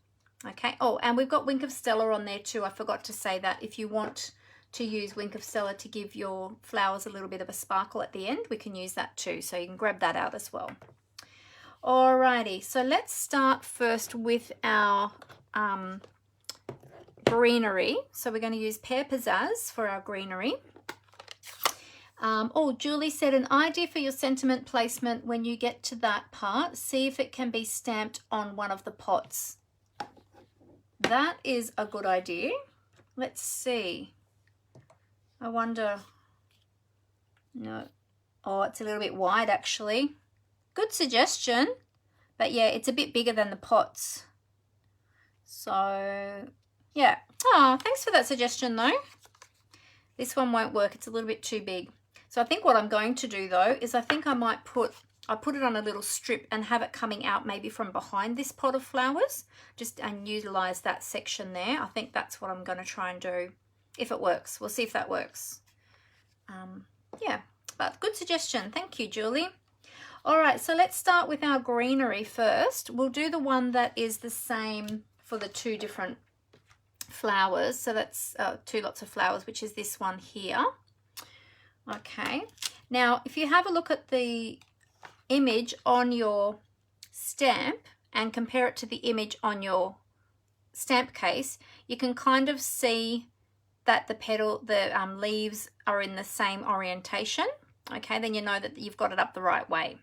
A: Okay, oh, and we've got Wink of Stella on there too. I forgot to say that. If you want to use Wink of Stella to give your flowers a little bit of a sparkle at the end, we can use that too. So you can grab that out as well. Alrighty, so let's start first with our greenery. So we're going to use Pear Pizzazz for our greenery. Oh, Julie said, an idea for your sentiment placement when you get to that part, see if it can be stamped on one of the pots. That is a good idea. Let's see. I wonder. No. Oh, it's a little bit wide actually. Good suggestion. But yeah, it's a bit bigger than the pots. So, yeah. Oh, thanks for that suggestion though. This one won't work. It's a little bit too big. So I think what I'm going to do though is I think I might put it on a little strip and have it coming out maybe from behind this pot of flowers, just and utilize that section there. I think that's what I'm going to try and do if it works. We'll see if that works. Yeah, but good suggestion. Thank you, Julie. All right, so let's start with our greenery first. We'll do the one that is the same for the two different flowers. So that's two lots of flowers, which is this one here. Okay, now if you have a look at the image on your stamp and compare it to the image on your stamp case, you can kind of see that the leaves are in the same orientation. Okay, then you know that you've got it up the right way,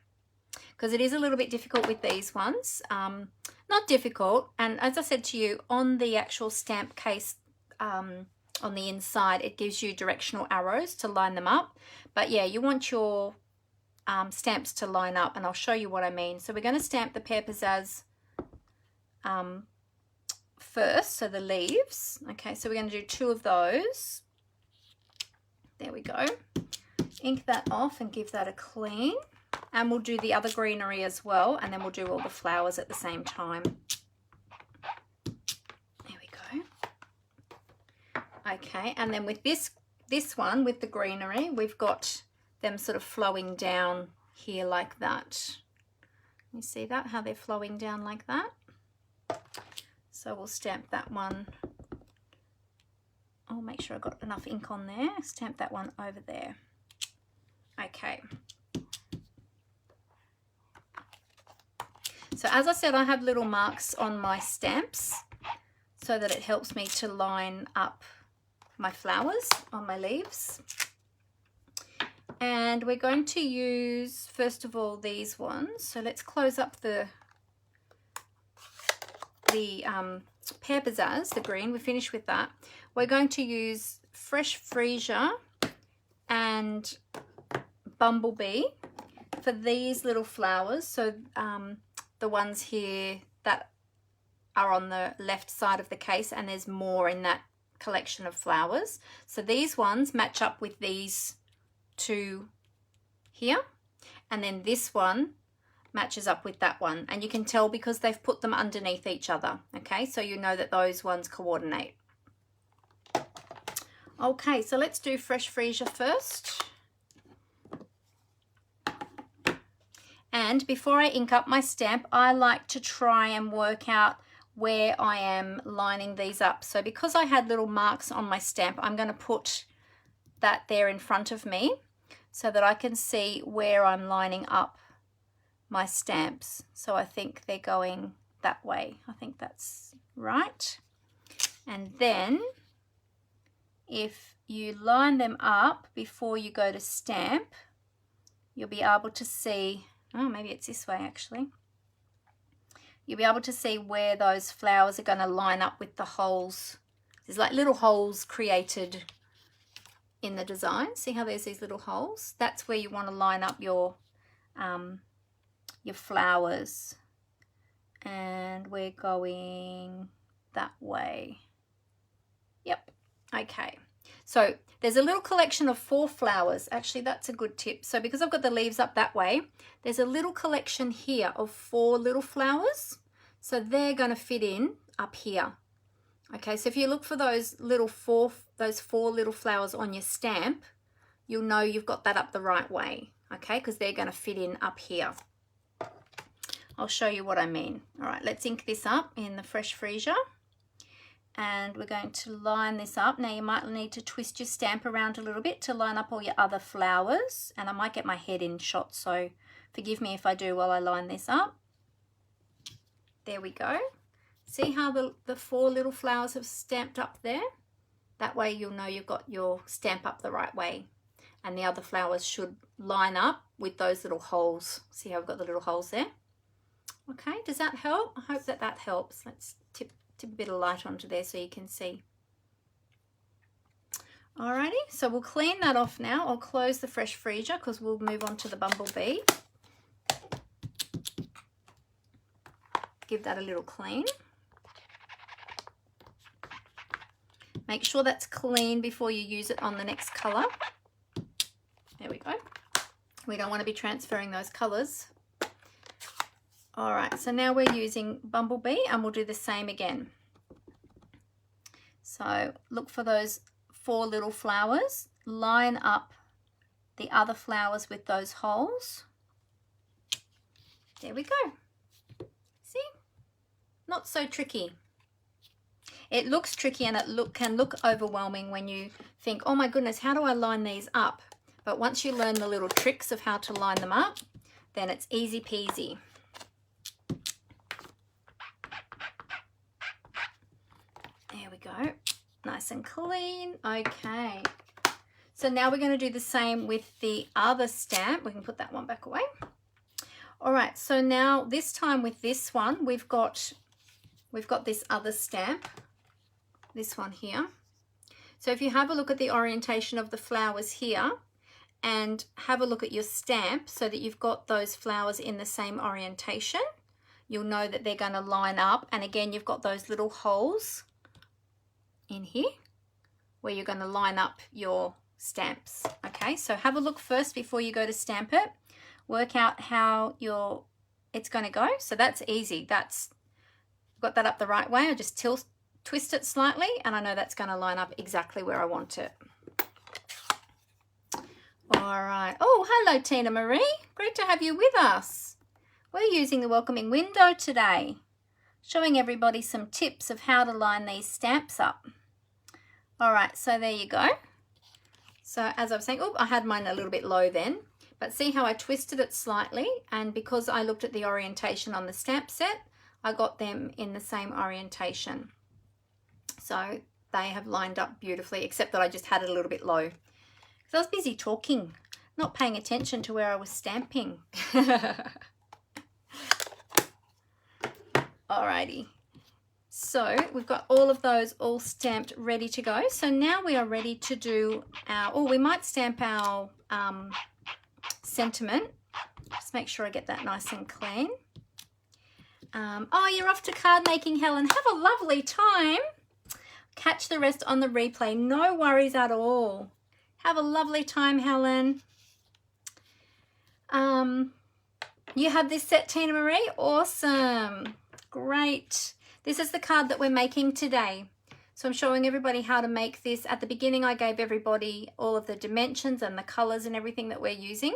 A: because it is a little bit difficult with these ones. Not difficult, and as I said to you, on the actual stamp case on the inside, it gives you directional arrows to line them up. But yeah, you want your stamps to line up, and I'll show you what I mean. So we're going to stamp the Pear Pizzazz first, so the leaves. Okay, so we're going to do two of those. There we go. Ink that off and give that a clean. And we'll do the other greenery as well, and then we'll do all the flowers at the same time. There we go. Okay, and then with this one, with the greenery, we've got them sort of flowing down here like that. You see that, how they're flowing down like that? So we'll stamp that one. I'll make sure I've got enough ink on there. Stamp that one over there. Okay. So as I said, I have little marks on my stamps so that it helps me to line up my flowers on my leaves. And we're going to use, first of all, these ones. So let's close up the Pear Pizzazz, the green. We're finished with that. We're going to use Fresh Freesia and Bumblebee for these little flowers. So the ones here that are on the left side of the case, and there's more in that collection of flowers. So these ones match up with these two here, and then this one matches up with that one, and you can tell because they've put them underneath each other. Okay, so you know that those ones coordinate. Okay, so let's do Fresh Freesia first. And before I ink up my stamp, I like to try and work out where I am lining these up. So because I had little marks on my stamp, I'm going to put that there in front of me so that I can see where I'm lining up my stamps. So I think they're going that way. I think that's right. And then if you line them up before you go to stamp, you'll be able to see, oh, maybe it's this way actually. You'll be able to see where those flowers are going to line up with the holes. There's like little holes created in the design. See how there's these little holes? That's where you want to line up your flowers. And we're going that way. Yep. Okay. So there's a little collection of 4 flowers. Actually, that's a good tip. So because I've got the leaves up that way, there's a little collection here of 4 little flowers. So they're going to fit in up here. Okay, so if you look for those 4 little flowers on your stamp, you'll know you've got that up the right way. Okay, because they're going to fit in up here. I'll show you what I mean. All right, let's ink this up in the Fresh Freesia. And we're going to line this up. Now you might need to twist your stamp around a little bit to line up all your other flowers. And I might get my head in shot, so forgive me if I do while I line this up. There we go. See how the 4 little flowers have stamped up there? That way you'll know you've got your stamp up the right way. And the other flowers should line up with those little holes. See how I've got the little holes there? Okay, does that help? I hope that that helps. Let's tip a bit of light onto there so you can see. Alrighty, so we'll clean that off now. I'll close the fresh freezer because we'll move on to the bumblebee. Give that a little clean. Make sure that's clean before you use it on the next colour. There we go. We don't want to be transferring those colours. All right, so now we're using bumblebee and we'll do the same again. So look for those 4 little flowers. Line up the other flowers with those holes. There we go. See? Not so tricky. It looks tricky and it can look overwhelming when you think, oh my goodness, how do I line these up? But once you learn the little tricks of how to line them up, then it's easy peasy. There we go. Nice and clean. Okay. So now we're going to do the same with the other stamp. We can put that one back away. All right. So now this time with this one, we've got this other stamp. This one here. So if you have a look at the orientation of the flowers here and have a look at your stamp so that you've got those flowers in the same orientation, you'll know that they're going to line up. And again, you've got those little holes in here where you're going to line up your stamps. Okay, so have a look first before you go to stamp it. Work out how it's going to go. So that's easy. Got that up the right way. I just twist it slightly and I know that's going to line up exactly where I want it. All right. Oh, hello, Tina Marie. Great to have you with us. We're using the welcoming window today, showing everybody some tips of how to line these stamps up. All right, so there you go. So as I was saying, oh, I had mine a little bit low then, but see how I twisted it slightly, and because I looked at the orientation on the stamp set, I got them in the same orientation. So they have lined up beautifully, except that I just had it a little bit low. Because I was busy talking, not paying attention to where I was stamping. Alrighty. So we've got all of those all stamped, ready to go. So now we are ready to do we might stamp our sentiment. Just make sure I get that nice and clean. Oh, you're off to card making, Helen. Have a lovely time. Catch the rest on the replay. No worries at all. Have a lovely time, Helen. You have this set, Tina Marie? Awesome. Great. This is the card that we're making today. So I'm showing everybody how to make this. At the beginning, I gave everybody all of the dimensions and the colors and everything that we're using.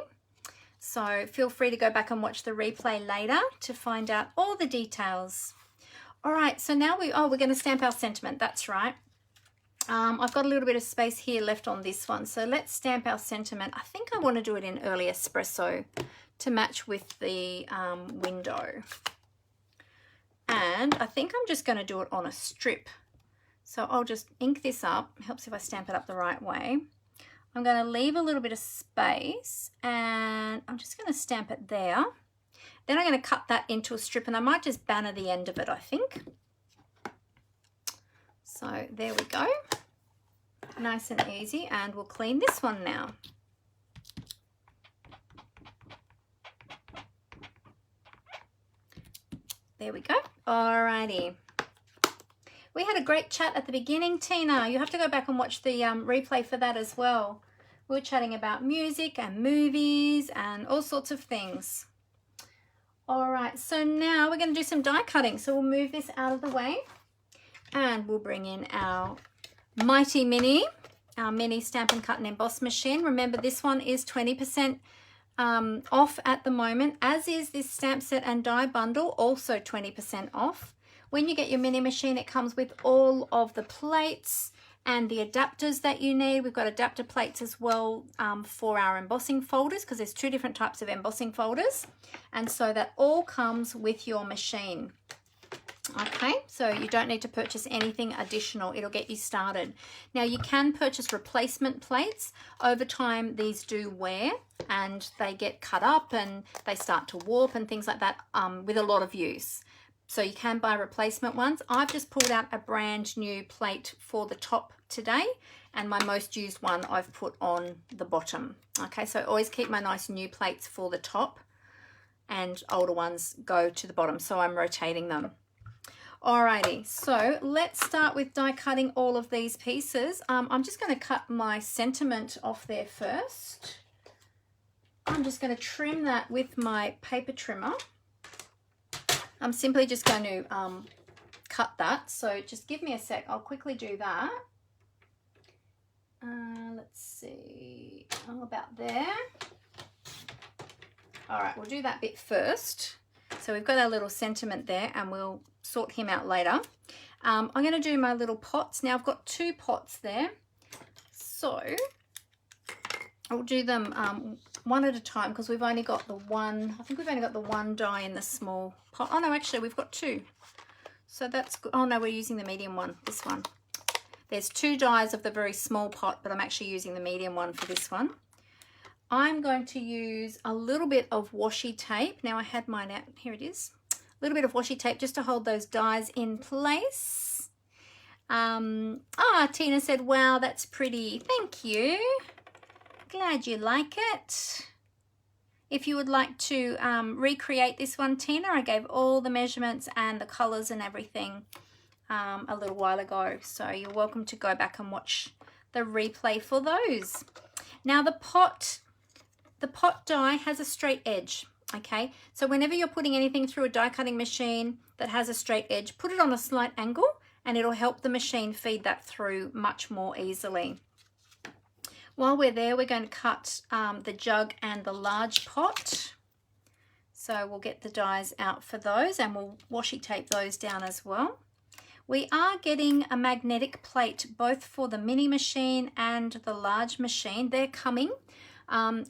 A: So feel free to go back and watch the replay later to find out all the details. All right, so now we're going to stamp our sentiment. That's right. I've got a little bit of space here left on this one. So let's stamp our sentiment. I think I want to do it in early espresso to match with the window. And I think I'm just going to do it on a strip. So I'll just ink this up. It helps if I stamp it up the right way. I'm going to leave a little bit of space and I'm just going to stamp it there. Then I'm going to cut that into a strip and I might just banner the end of it, I think. So there we go. Nice and easy, and we'll clean this one now. There we go. Alrighty. We had a great chat at the beginning, Tina. You have to go back and watch the replay for that as well. We were chatting about music and movies and all sorts of things. All right, so now we're going to do some die cutting. So we'll move this out of the way and we'll bring in our Mighty Mini, our mini Stampin' Cut and Emboss machine. Remember, this one is 20% off at the moment, as is this stamp set and die bundle, also 20% off. When you get your mini machine, it comes with all of the plates and the adapters that you need. We've got adapter plates as well for our embossing folders, because there's 2 different types of embossing folders. And so that all comes with your machine. Okay, so you don't need to purchase anything additional. It'll get you started. Now you can purchase replacement plates. Over time, these do wear and they get cut up and they start to warp and things like that with a lot of use. So you can buy replacement ones. I've just pulled out a brand new plate for the top today, and my most used one I've put on the bottom. Okay, so I always keep my nice new plates for the top and older ones go to the bottom, so I'm rotating them. Alrighty, so let's start with die cutting all of these pieces. I'm just going to cut my sentiment off there first. I'm just going to trim that with my paper trimmer. I'm simply just going to cut that, so just give me a sec. I'll quickly do that. Let's see, about there. All right, we'll do that bit first. So we've got our little sentiment there, and we'll sort him out later. I'm going to do my little pots. Now I've got 2 pots there, so I'll do them one at a time, because we've only got the one. I think we've only got the 1 die in the small pot. Oh no, actually we've got 2. So that's good. Oh no, we're using the medium one, this one. There's 2 dies of the very small pot, but I'm actually using the medium one for this one. I'm going to use a little bit of washi tape. Now I had mine out, here it is. A little bit of washi tape just to hold those dies in place. Tina said, wow, that's pretty. Thank you. Glad you like it. If you would like to recreate this one, Tina, I gave all the measurements and the colors and everything a little while ago. So you're welcome to go back and watch the replay for those. Now the pot die has a straight edge. Okay, so whenever you're putting anything through a die cutting machine that has a straight edge, put it on a slight angle and it'll help the machine feed that through much more easily. While we're there, we're going to cut the jug and the large pot. So we'll get the dies out for those, and we'll washi tape those down as well. We are getting a magnetic plate both for the mini machine and the large machine. They're coming.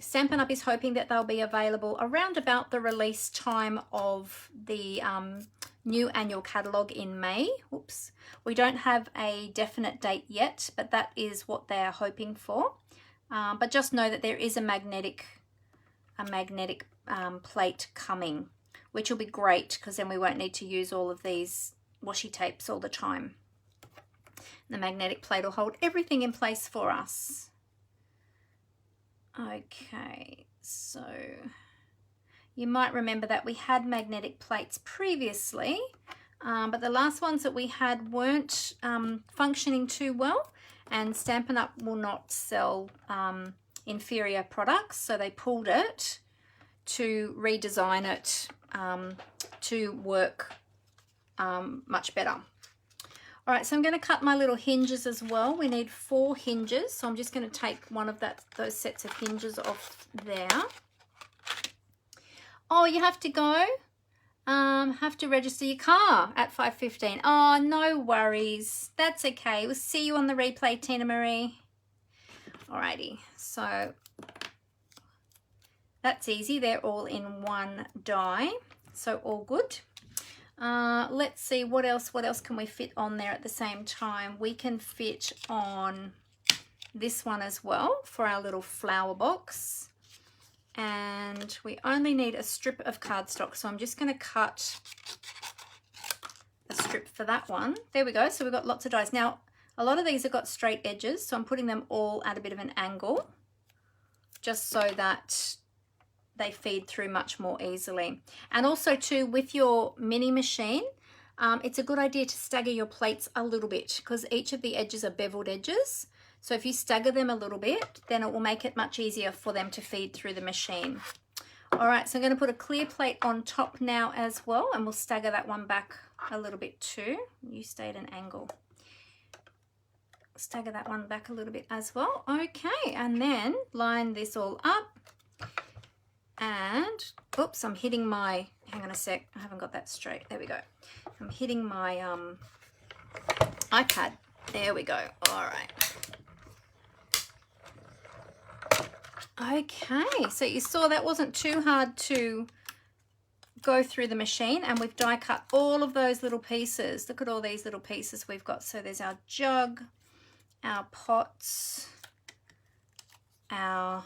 A: Stampin' Up is hoping that they'll be available around about the release time of the new annual catalogue in May. Oops. We don't have a definite date yet, but that is what they're hoping for. But just know that there is a magnetic plate coming, which will be great, because then we won't need to use all of these washi tapes all the time. The magnetic plate will hold everything in place for us. Okay, so you might remember that we had magnetic plates previously, but the last ones that we had weren't functioning too well, and Stampin' Up will not sell inferior products, so they pulled it to redesign it to work much better. All right, so I'm going to cut my little hinges as well. We need 4 hinges, so I'm just going to take one of those sets of hinges off there. Oh, you have to go? Have to register your car at 5:15. Oh, no worries. That's okay. We'll see you on the replay, Tina Marie. Alrighty, so that's easy. They're all in 1 die, so all good. Let's see what else can we fit on there at the same time. We can fit on this one as well for our little flower box, and we only need a strip of cardstock, so I'm just going to cut a strip for that one. There we go. So we've got lots of dies. Now a lot of these have got straight edges, so I'm putting them all at a bit of an angle just so that they feed through much more easily. And also too, with your mini machine, it's a good idea to stagger your plates a little bit, because each of the edges are beveled edges. So if you stagger them a little bit, then it will make it much easier for them to feed through the machine. All right, so I'm going to put a clear plate on top now as well, and we'll stagger that one back a little bit too. You stay at an angle. Stagger that one back a little bit as well. Okay, and then line this all up. And, oops, I'm hitting my, hang on a sec, I haven't got that straight. There we go. I'm hitting my iPad. There we go. All right. Okay, so you saw that wasn't too hard to go through the machine, and we've die cut all of those little pieces. Look at all these little pieces we've got. So there's our jug, our pots, our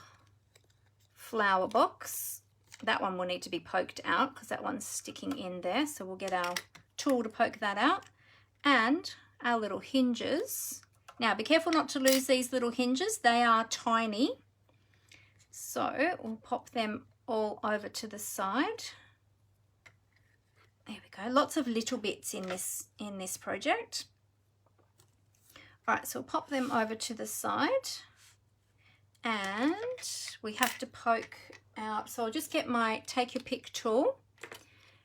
A: flower box. That one will need to be poked out because that one's sticking in there. So we'll get our tool to poke that out, and our little hinges. Now be careful not to lose these little hinges. They are tiny. So we'll pop them all over to the side. There we go. Lots of little bits in this project. All right, so we'll pop them over to the side, and we have to poke out. So I'll just get my take your pick tool,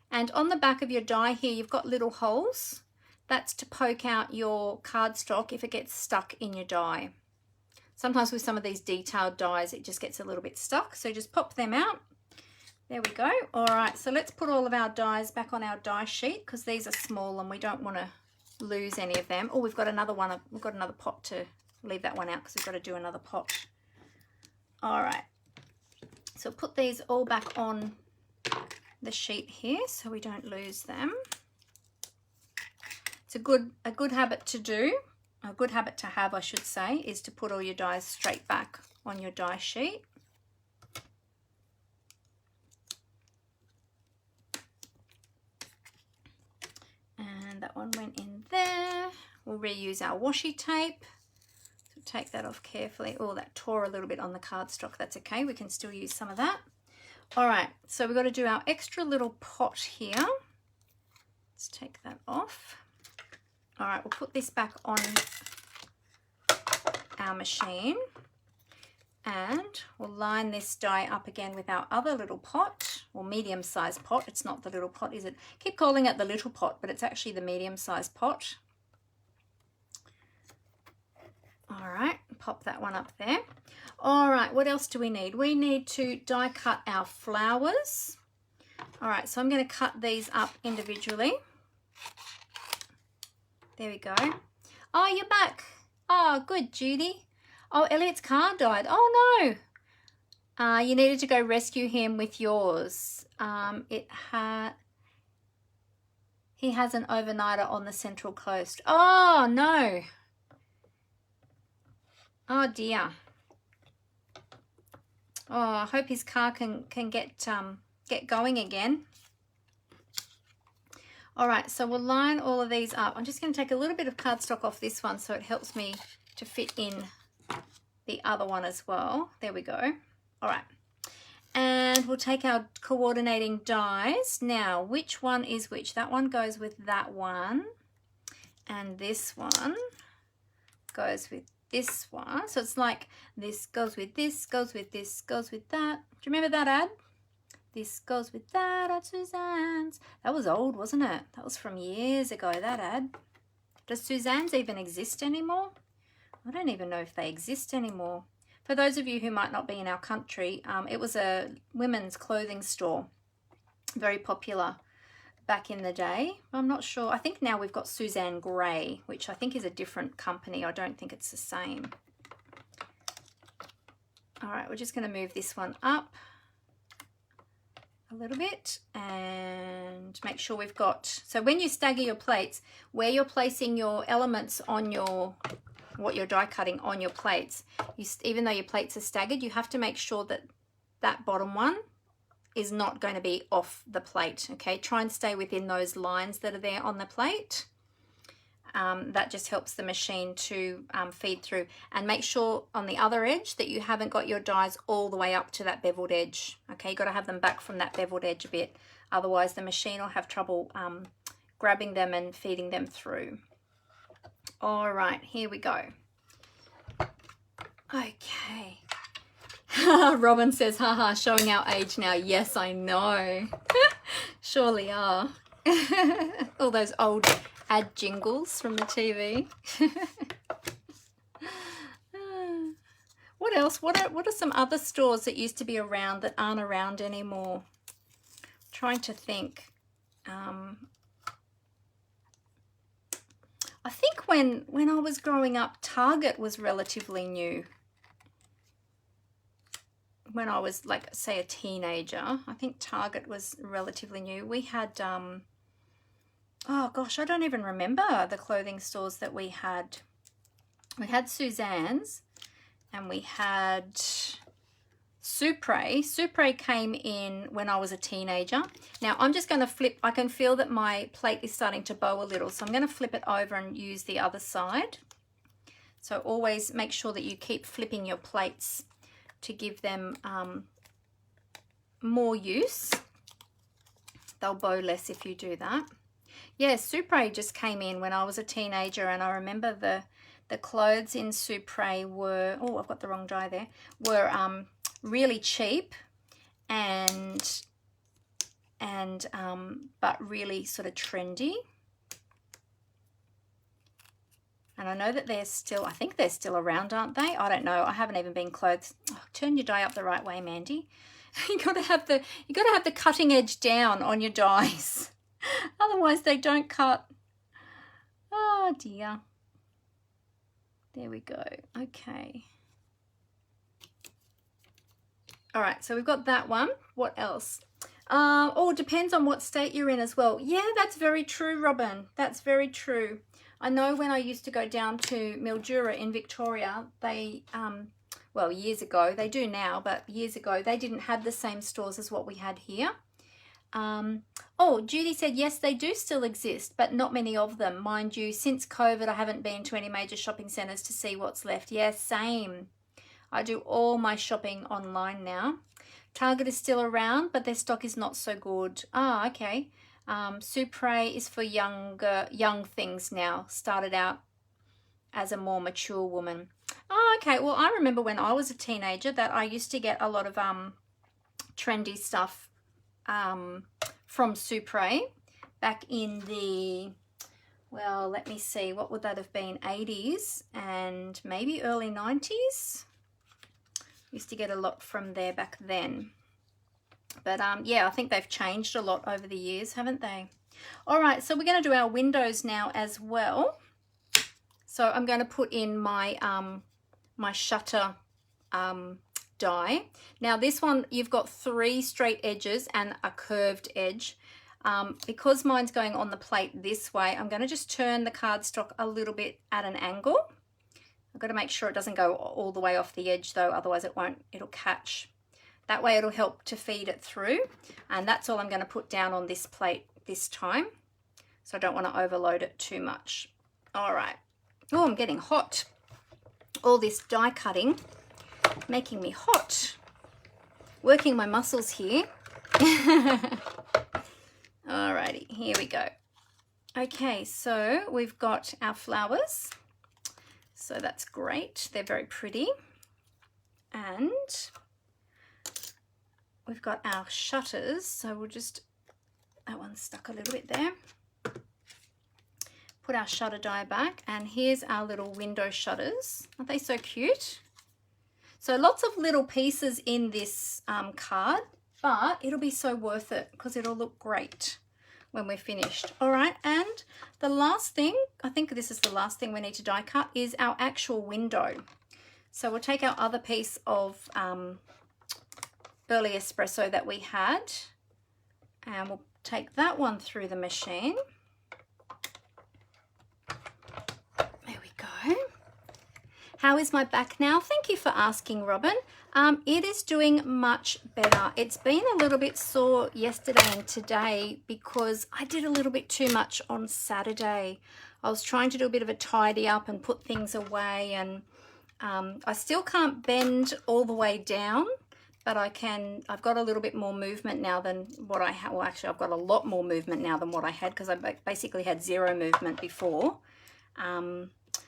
A: and on the back of your die here you've got little holes. That's to poke out your cardstock if it gets stuck in your die. Sometimes with some of these detailed dies it just gets a little bit stuck, so just pop them out. There we go. All right, so let's put all of our dies back on our die sheet because these are small and we don't want to lose any of them. Oh, we've got another one. We've got another pot to leave that one out because we've got to do another pot. All right, so put these all back on the sheet here so we don't lose them. It's a good habit to do. A good habit to have, I should say, is to put all your dies straight back on your die sheet. And that one went in there. We'll reuse our washi tape. So take that off carefully. Oh, that tore a little bit on the cardstock. That's okay. We can still use some of that. All right, so we've got to do our extra little pot here. Let's take that off. All right, we'll put this back on our machine, and we'll line this die up again with our other little pot, or medium-sized pot. It's not the little pot, is it? Keep calling it the little pot, but it's actually the medium-sized pot. All right, pop that one up there. All right, what else do we need? We need to die cut our flowers. All right, so I'm going to cut these up individually. There we go. Oh, you're back. Oh, good, Judy. Oh, Elliot's car died. Oh, no. You needed to go rescue him with yours. He has an overnighter on the Central Coast. Oh, no. Oh, dear. Oh, I hope his car can get going again. All right, so we'll line all of these up. I'm just going to take a little bit of cardstock off this one so it helps me to fit in the other one as well. There we go. All right, and we'll take our coordinating dies. Now, which one is which? That one goes with that one, and this one goes with this one. So it's like this goes with this, goes with this, goes with that. Do you remember that ad? This goes with that at Suzanne's. That was old, wasn't it? That was from years ago, that ad. Does Suzanne's even exist anymore? I don't even know if they exist anymore. For those of you who might not be in our country, it was a women's clothing store. Very popular back in the day. I'm not sure. I think now we've got Suzanne Grey, which I think is a different company. I don't think it's the same. All right, we're just going to move this one up a little bit and make sure we've got, so when you stagger your plates, where you're placing your elements on your, what you're die cutting on your plates, even though your plates are staggered, you have to make sure that that bottom one is not going to be off the plate. Okay, try and stay within those lines that are there on the plate. That just helps the machine to feed through, and make sure on the other edge that you haven't got your dies all the way up to that beveled edge. Okay, you've got to have them back from that beveled edge a bit, otherwise the machine will have trouble grabbing them and feeding them through. All right, here we go. Okay. Robin says, haha, showing our age now. Yes, I know. Surely are. All those old ad jingles from the TV. What else? What are some other stores that used to be around that aren't around anymore? I'm trying to think. I think when I was growing up, Target was relatively new. When I was, like, say, a teenager, I think Target was relatively new. We had, oh gosh, I don't even remember the clothing stores that we had. We had Suzanne's and we had Supre. Supre came in when I was a teenager. Now I'm just going to flip. I can feel that my plate is starting to bow a little, so I'm going to flip it over and use the other side. So always make sure that you keep flipping your plates to give them more use. They'll bow less if you do that. Yeah, Supre just came in when I was a teenager, and I remember the clothes in Supre were, oh, I've got the wrong die there, were really cheap and but really sort of trendy. And I know that they're still, I think they're still around, aren't they? I don't know. I haven't even been clothed. Oh, turn your die up the right way, Mandy. You got to have the cutting edge down on your dies. Otherwise they don't cut. Oh dear. There we go. Okay. All right, so we've got that one. What else? Oh, it depends on what state you're in as well. Yeah, that's very true, Robin. That's very true. I know when I used to go down to Mildura in Victoria, they, well, years ago, they do now, but years ago, they didn't have the same stores as what we had here. Oh, Judy said, yes, they do still exist, but not many of them. Mind you, since COVID, I haven't been to any major shopping centres to see what's left. Yeah, same. I do all my shopping online now. Target is still around, but their stock is not so good. Ah, okay. Supre is for young things now. Started out as a more mature woman. Oh, okay. Well, I remember when I was a teenager that I used to get a lot of trendy stuff from Supre back in the, well, let me see, what would that have been, 80s and maybe early 90s. Used to get a lot from there back then. But yeah, I think they've changed a lot over the years, haven't they? All right, so we're going to do our windows now as well. So I'm going to put in my my shutter die. Now this one, you've got 3 straight edges and a curved edge. Because mine's going on the plate this way, I'm going to just turn the cardstock a little bit at an angle. I've got to make sure it doesn't go all the way off the edge though, otherwise it won't, it'll catch. That way it'll help to feed it through. And that's all I'm going to put down on this plate this time. So I don't want to overload it too much. All right. Oh, I'm getting hot. All this die cutting making me hot. Working my muscles here. Alrighty, here we go. Okay, so we've got our flowers. So that's great. They're very pretty. And we've got our shutters. So we'll just, that one's stuck a little bit there. Put our shutter die back, and here's our little window shutters. Aren't they so cute? So lots of little pieces in this card, but it'll be so worth it because it'll look great when we're finished. All right, and the last thing, I think this is the last thing we need to die cut, is our actual window. So we'll take our other piece of early espresso that we had, and we'll take that one through the machine. There we go. How is my back now? Thank you for asking, Robin. It is doing much better. It's been a little bit sore yesterday and today because I did a little bit too much on Saturday. I was trying to do a bit of a tidy up and put things away, and I still can't bend all the way down, but I can. I've got a little bit more movement now than what I had. Well, actually, I've got a lot more movement now than what I had because I basically had zero movement before.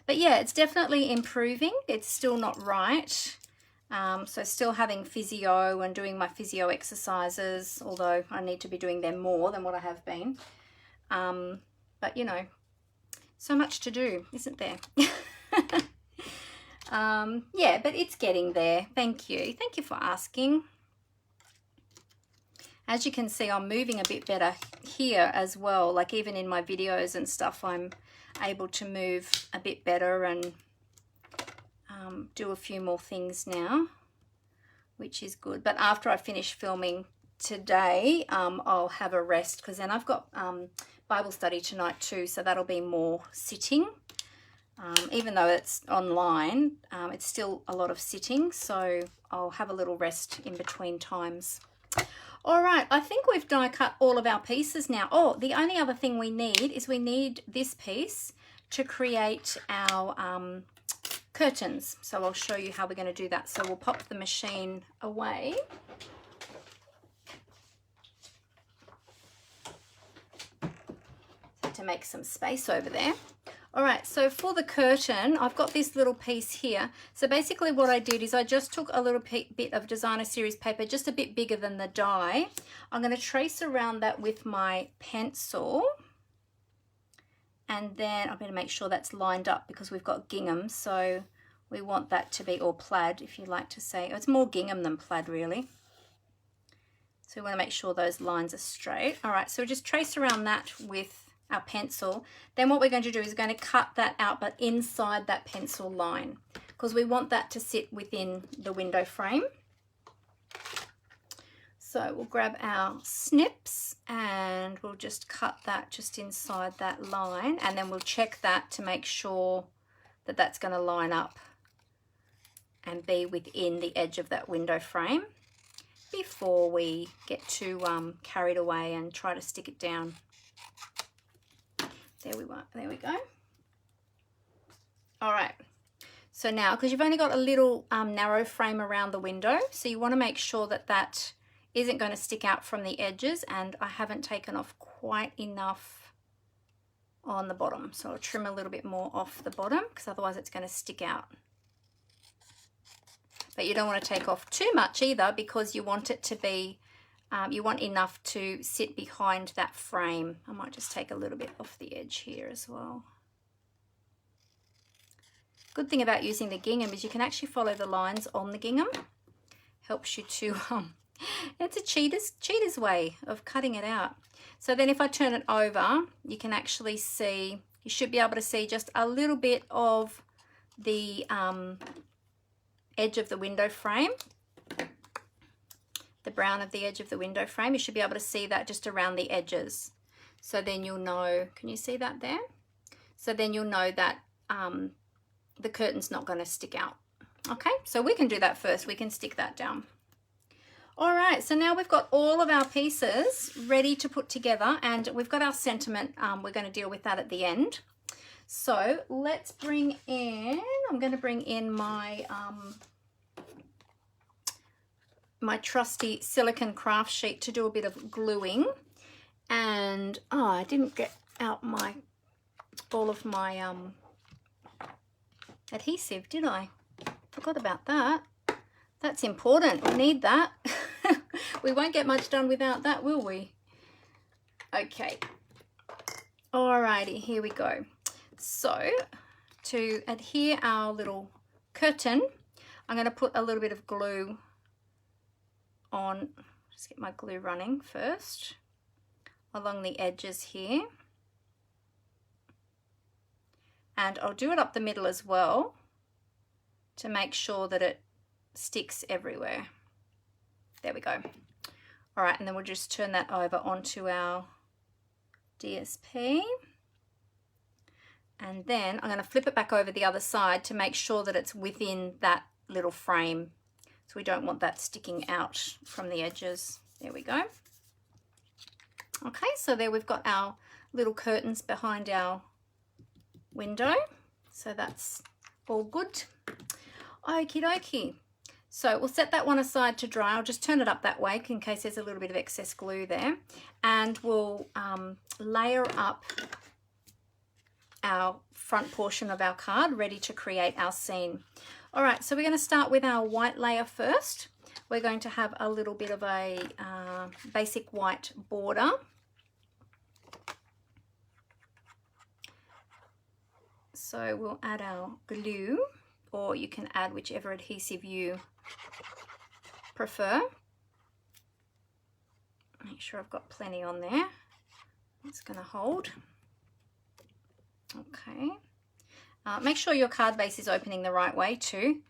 A: But yeah, it's definitely improving. It's still not right. So still having physio and doing my physio exercises, although I need to be doing them more than what I have been. But you know, so much to do, isn't there? Yeah, but it's getting there. Thank you. Thank you for asking. As you can see, I'm moving a bit better here as well. Like even in my videos and stuff, I'm able to move a bit better and do a few more things now, which is good. But after I finish filming today, I'll have a rest, because then I've got Bible study tonight too, so that'll be more sitting. Even though it's online, it's still a lot of sitting, so I'll have a little rest in between times. All right, I think we've die cut all of our pieces now. Oh, the only other thing we need is we need this piece to create our curtains. So I'll show you how we're going to do that. So we'll pop the machine away. To make some space over there. All right, so for the curtain, I've got this little piece here. So basically what I did is I just took a little bit of designer series paper, just a bit bigger than the die. I'm going to trace around that with my pencil. And then I'm going to make sure that's lined up, because we've got gingham. So we want that to be, or plaid, if you like to say. It's more gingham than plaid, really. So we want to make sure those lines are straight. All right, so just trace around that with our pencil. Then what we're going to do is going to cut that out, but inside that pencil line, because we want that to sit within the window frame. So we'll grab our snips and we'll just cut that just inside that line, and then we'll check that to make sure that that's going to line up and be within the edge of that window frame before we get too carried away and try to stick it down. There we go. All right, so now, because you've only got a little narrow frame around the window, so you want to make sure that that isn't going to stick out from the edges, and I haven't taken off quite enough on the bottom, so I'll trim a little bit more off the bottom, because otherwise it's going to stick out. But you don't want to take off too much either, because you want it to be you want enough to sit behind that frame. I might just take a little bit off the edge here as well. Good thing about using the gingham is you can actually follow the lines on the gingham. Helps you to, it's a cheater's way of cutting it out. So then if I turn it over, you can actually see, you should be able to see just a little bit of the edge of the window frame. The brown of the edge of the window frame, you should be able to see that just around the edges. So then you'll know, can you see that there? So then you'll know that the curtain's not going to stick out. Okay, so we can do that first. We can stick that down. All right, so now we've got all of our pieces ready to put together, and we've got our sentiment. We're going to deal with that at the end. So let's bring in, I'm going to bring in my my trusty silicone craft sheet to do a bit of gluing. And I didn't get out all of my adhesive, did I? Forgot about that. That's important. We need that. We won't get much done without that, will we? Okay. Alrighty, here we go. So to adhere our little curtain, I'm going to put a little bit of glue on, just get my glue running first, along the edges here. And I'll do it up the middle as well to make sure that it sticks everywhere. There we go. All right, and then we'll just turn that over onto our DSP. And then I'm going to flip it back over the other side to make sure that it's within that little frame. So we don't want that sticking out from the edges. There we go. Okay, so there we've got our little curtains behind our window. So that's all good. Okie dokie. So we'll set that one aside to dry. I'll just turn it up that way in case there's a little bit of excess glue there. And we'll layer up our front portion of our card ready to create our scene. All right, so we're going to start with our white layer first. We're going to have a little bit of a basic white border. So we'll add our glue, or you can add whichever adhesive you prefer. Make sure I've got plenty on there. It's going to hold. Okay. Make sure your card base is opening the right way too.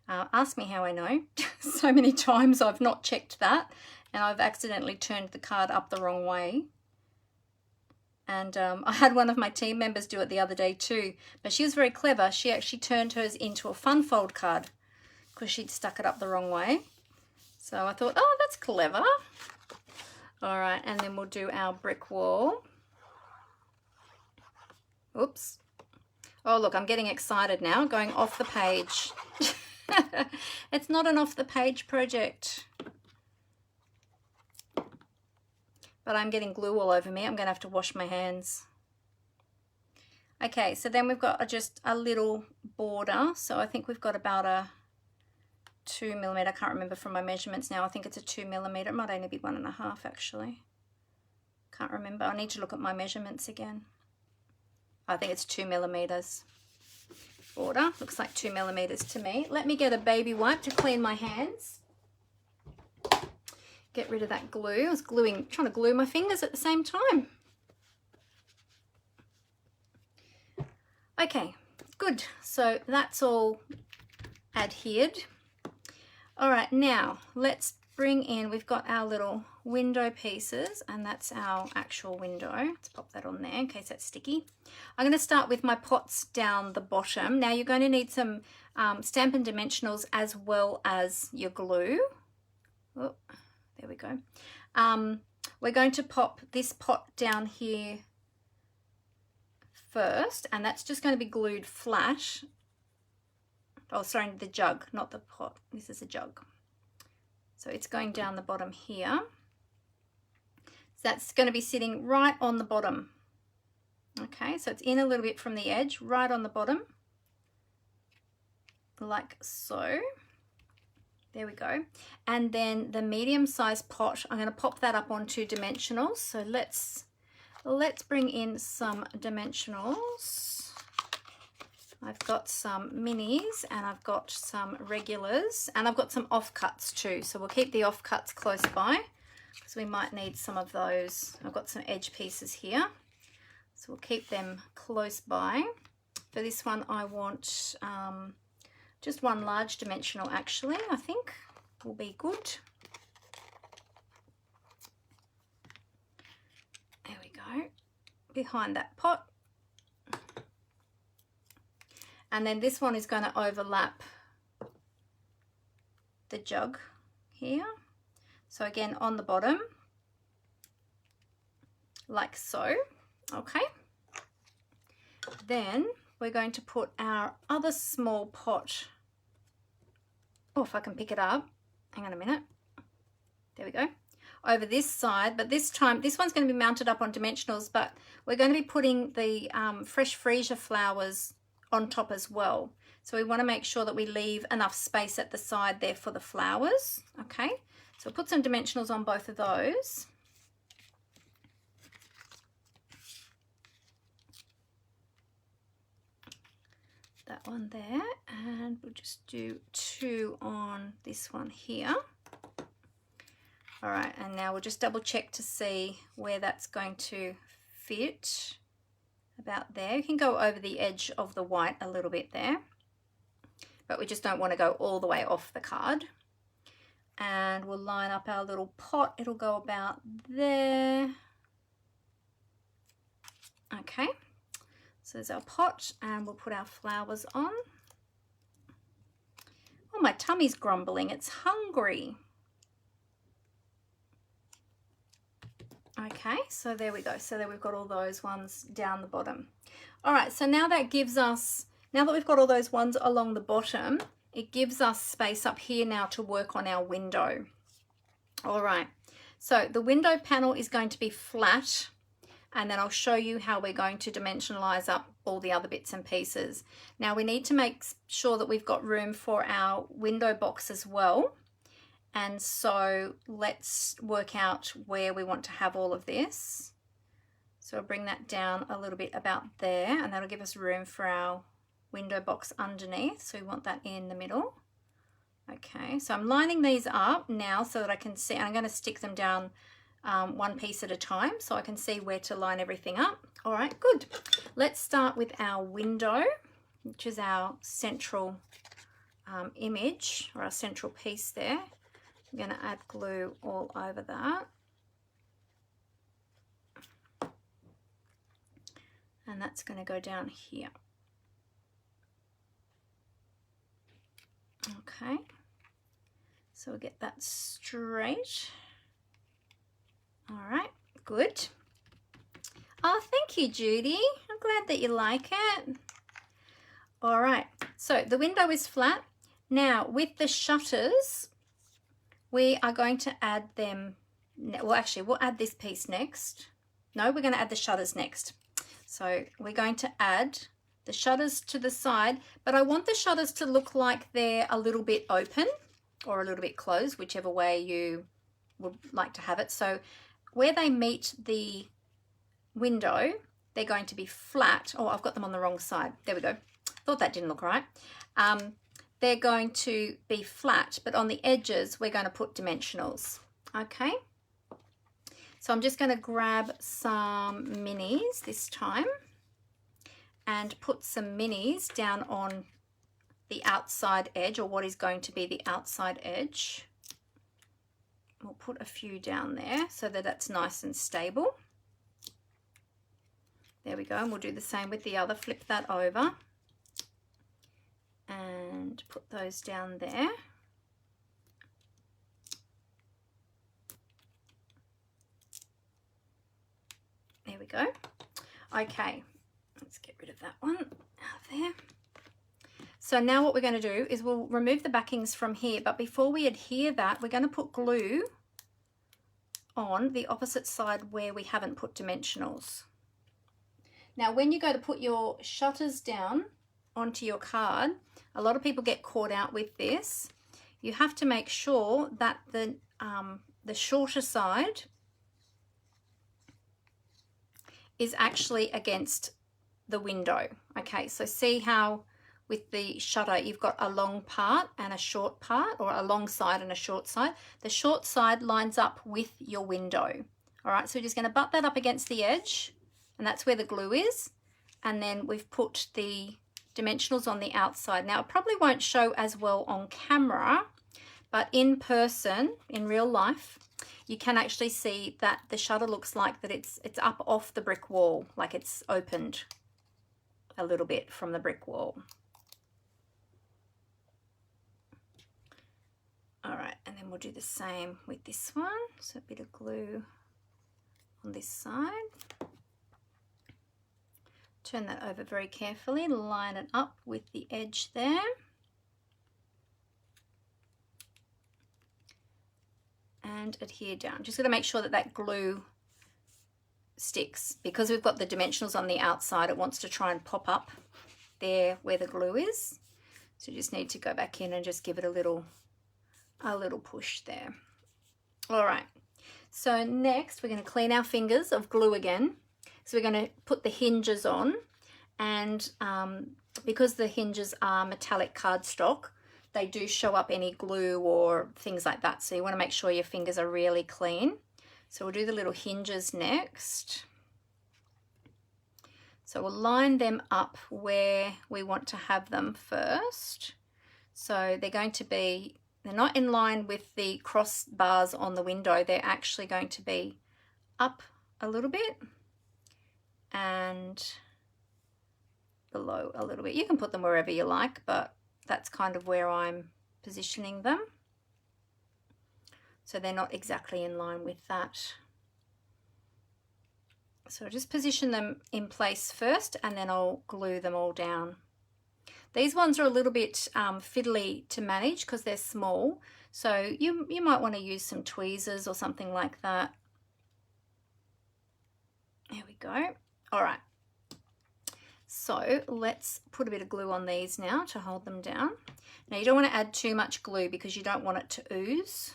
A: Ask me how I know. So many times I've not checked that and I've accidentally turned the card up the wrong way. And I had one of my team members do it the other day too, but she was very clever. She actually turned hers into a fun fold card because she'd stuck it up the wrong way. So I thought, oh, that's clever. All right, and then we'll do our brick wall. Oops. Oh, look, I'm getting excited now, going off the page. It's not an off the page project. But I'm getting glue all over me. I'm going to have to wash my hands. Okay, so then we've got just a little border. So I think we've got about a 2mm. I can't remember from my measurements now. I think it's a 2mm. It might only be 1.5 actually. Can't remember. I need to look at my measurements again. I think it's 2mm border. Looks like 2mm to me. Let me get a baby wipe to clean my hands. Get rid of that glue. I was trying to glue my fingers at the same time. Okay, good. So that's all adhered. All right, now let's bring in, we've got our little window pieces, and that's our actual window. Let's pop that on there in case that's sticky. I'm going to start with my pots down the bottom. Now you're going to need some Stampin' Dimensionals as well as your glue. Oh, there we go. We're going to pop this pot down here first, and that's just going to be glued flat. Oh, sorry, the jug, not the pot. This is a jug. So it's going down the bottom here. So that's going to be sitting right on the bottom. Okay, so it's in a little bit from the edge, right on the bottom, like so. There we go. And then the medium-sized pot, I'm going to pop that up onto dimensionals. So let's bring in some dimensionals. I've got some minis and I've got some regulars and I've got some offcuts too. So we'll keep the offcuts close by because we might need some of those. I've got some edge pieces here. So we'll keep them close by. For this one, I want just one large dimensional actually, I think will be good. There we go, behind that pot. And then this one is going to overlap the jug here. So again, on the bottom, like so, okay. Then we're going to put our other small pot, oh, if I can pick it up, hang on a minute, there we go, over this side, but this time, this one's going to be mounted up on dimensionals, but we're going to be putting the fresh freesia flowers on top as well. So we want to make sure that we leave enough space at the side there for the flowers, okay. So we'll put some dimensionals on both of those. That one there, and we'll just do 2 on this one here. All right, and now we'll just double check to see where that's going to fit. About there. You can go over the edge of the white a little bit there, but we just don't want to go all the way off the card. And we'll line up our little pot. It'll go about there. Okay. So there's our pot, and we'll put our flowers on. Oh, my tummy's grumbling. It's hungry. Okay, so there we go. So there we've got all those ones down the bottom. All right, so now that gives us, now that we've got all those ones along the bottom, it gives us space up here now to work on our window. All right, so the window panel is going to be flat, and then I'll show you how we're going to dimensionalize up all the other bits and pieces. Now we need to make sure that we've got room for our window box as well. And so let's work out where we want to have all of this. So I'll bring that down a little bit about there, and that'll give us room for our window box underneath. So we want that in the middle. Okay, so I'm lining these up now so that I can see, and I'm going to stick them down one piece at a time so I can see where to line everything up. All right, good. Let's start with our window, which is our central image, or our central piece there. I'm going to add glue all over that. And that's going to go down here. Okay, so we'll get that straight. All right, good. Oh, thank you, Judy. I'm glad that you like it. All right, so the window is flat. Now, with the shutters, we are going to add them. Well, actually, we'll add this piece next. No, we're going to add the shutters next. So we're going to add the shutters to the side, but I want the shutters to look like they're a little bit open or a little bit closed, whichever way you would like to have it. So where they meet the window, they're going to be flat. Oh, I've got them on the wrong side. There we go. Thought that didn't look right. They're going to be flat, but on the edges, we're going to put dimensionals. Okay. So I'm just going to grab some minis this time and put some minis down on the outside edge, or what is going to be the outside edge. We'll put a few down there so that that's nice and stable. There we go, and we'll do the same with the other. Flip that over and put those down there. There we go. Okay, let's get rid of that one out of there. So now what we're going to do is we'll remove the backings from here, but before we adhere that, we're going to put glue on the opposite side where we haven't put dimensionals. Now, when you go to put your shutters down onto your card, a lot of people get caught out with this. You have to make sure that the shorter side is actually against the window. Okay, so see how with the shutter you've got a long part and a short part, or a long side and a short side. The short side lines up with your window. All right, so we're just going to butt that up against the edge, and that's where the glue is. And then we've put the dimensionals on the outside. Now, it probably won't show as well on camera, but in person, in real life, you can actually see that the shutter looks like that it's up off the brick wall, like it's opened a little bit from the brick wall. All right, and then we'll do the same with this one. So a bit of glue on this side. Turn that over very carefully, line it up with the edge there. And adhere down. Just got to make sure that that glue sticks, because we've got the dimensionals on the outside. It wants to try and pop up there where the glue is. So you just need to go back in and just give it a little push there. All right, so next we're going to clean our fingers of glue again. So we're going to put the hinges on, and because the hinges are metallic cardstock, they do show up any glue or things like that. So you want to make sure your fingers are really clean. So we'll do the little hinges next. So we'll line them up where we want to have them first. So they're going to be, they're not in line with the crossbars on the window. They're actually going to be up a little bit and below a little bit. You can put them wherever you like, but that's kind of where I'm positioning them. So they're not exactly in line with that. So just position them in place first, and then I'll glue them all down. These ones are a little bit fiddly to manage because they're small. So you might want to use some tweezers or something like that. There we go. All right. So let's put a bit of glue on these now to hold them down. Now you don't want to add too much glue because you don't want it to ooze.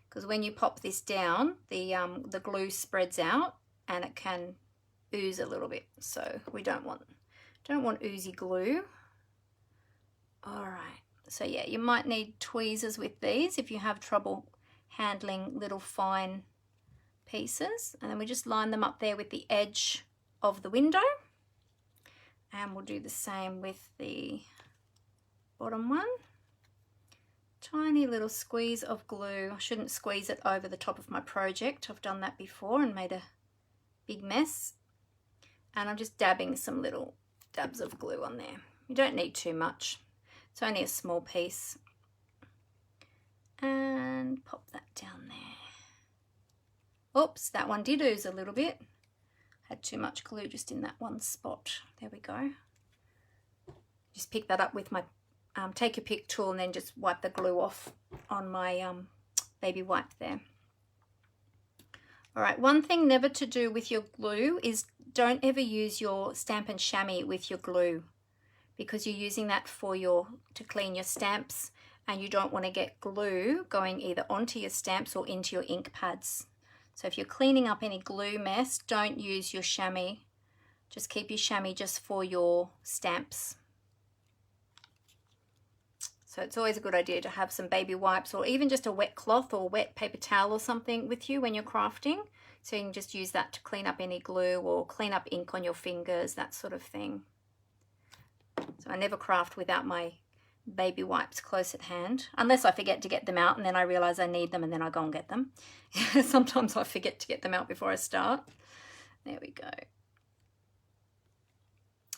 A: Because when you pop this down, the glue spreads out and it can ooze a little bit. So we don't want oozy glue. All right. So yeah, you might need tweezers with these if you have trouble handling little fine pieces, and then we just line them up there with the edge of the window, and we'll do the same with the bottom one. Tiny little squeeze of glue. I shouldn't squeeze it over the top of my project. I've done that before and made a big mess. And I'm just dabbing some little dabs of glue on there. You don't need too much. It's only a small piece. And pop that down there. Oops, that one did ooze a little bit. Had too much glue just in that one spot. There we go. Just pick that up with my take your pick tool and then just wipe the glue off on my baby wipe there. All right, one thing never to do with your glue is don't ever use your Stampin' chamois with your glue, because you're using that for to clean your stamps, and you don't want to get glue going either onto your stamps or into your ink pads. So if you're cleaning up any glue mess, don't use your chamois. Just keep your chamois just for your stamps. So it's always a good idea to have some baby wipes or even just a wet cloth or wet paper towel or something with you when you're crafting. So you can just use that to clean up any glue or clean up ink on your fingers, that sort of thing. So I never craft without my baby wipes close at hand, unless I forget to get them out and then I realize I need them and then I go and get them. Sometimes I forget to get them out before I start. There we go.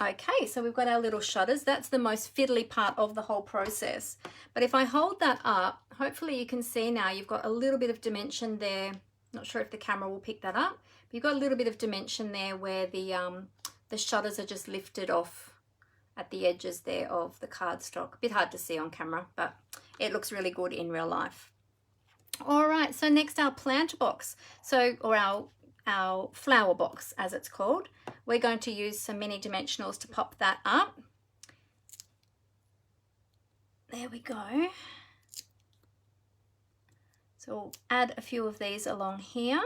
A: Okay, so we've got our little shutters. That's the most fiddly part of the whole process. But if I hold that up, hopefully you can see now you've got a little bit of dimension there. Not sure if the camera will pick that up, but you've got a little bit of dimension there where the shutters are just lifted off at the edges there of the cardstock. A bit hard to see on camera, but it looks really good in real life. All right, so next our plant box. Or our flower box, as it's called. We're going to use some mini dimensionals to pop that up. There we go. So we'll add a few of these along here.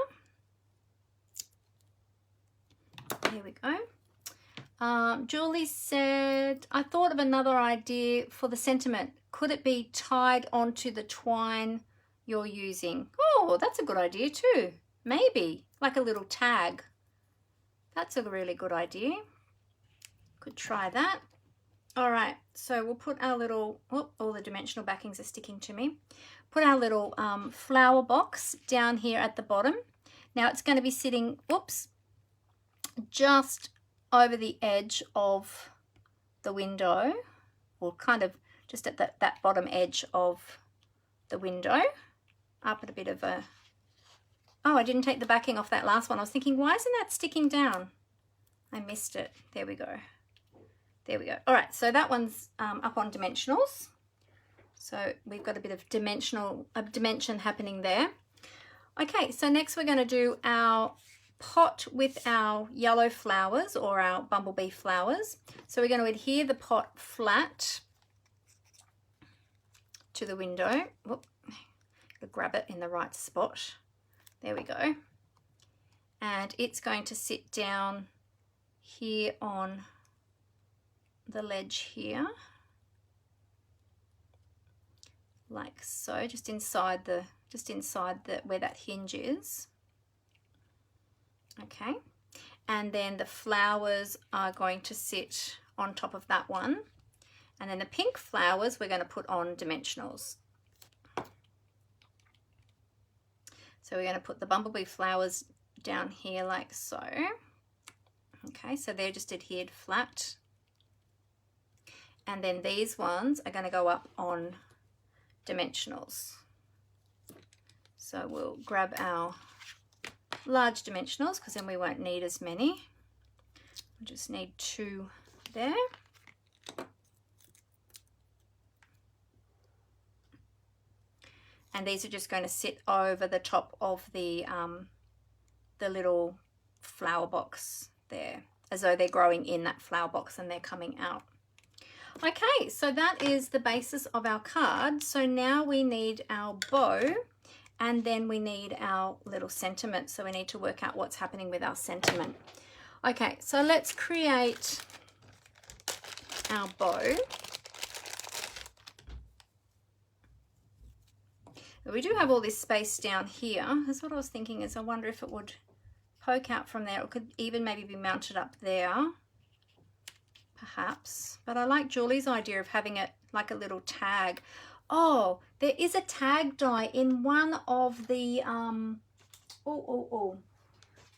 A: Here we go. Julie said, I thought of another idea for the sentiment. Could it be tied onto the twine you're using? Oh, that's a good idea too. Maybe, like a little tag. That's a really good idea. Could try that. All right, so we'll put our little, oh, all the dimensional backings are sticking to me. Put our little flower box down here at the bottom. Now it's going to be sitting, whoops, just over the edge of the window, or kind of just at that bottom edge of the window, up at a bit of a, oh, I didn't take the backing off that last one. I was thinking, why isn't that sticking down? I missed it. There we go. There we go. All right, so that one's up on dimensionals. So we've got a bit of dimension happening there. Okay, so next we're going to do our pot with our yellow flowers or our bumblebee flowers. So we're going to adhere the pot flat to the window. Whoop, grab it in the right spot. There we go. And it's going to sit down here on the ledge here, like so, just inside the where that hinge is. Okay, and then the flowers are going to sit on top of that one, and then the pink flowers we're going to put on dimensionals. So we're going to put the bumblebee flowers down here like so. Okay, so they're just adhered flat. And then these ones are going to go up on dimensionals. So we'll grab our large dimensionals because then we won't need as many. We just need 2 there. And these are just going to sit over the top of the little flower box there, as though they're growing in that flower box and they're coming out. Okay, so that is the basis of our card. So now we need our bow, and then we need our little sentiment. So we need to work out what's happening with our sentiment. Okay, so let's create our bow. But we do have all this space down here. That's what I was thinking, is I wonder if it would poke out from there. It could even maybe be mounted up there, perhaps. But I like Julie's idea of having it like a little tag. Oh, there is a tag die in one of the,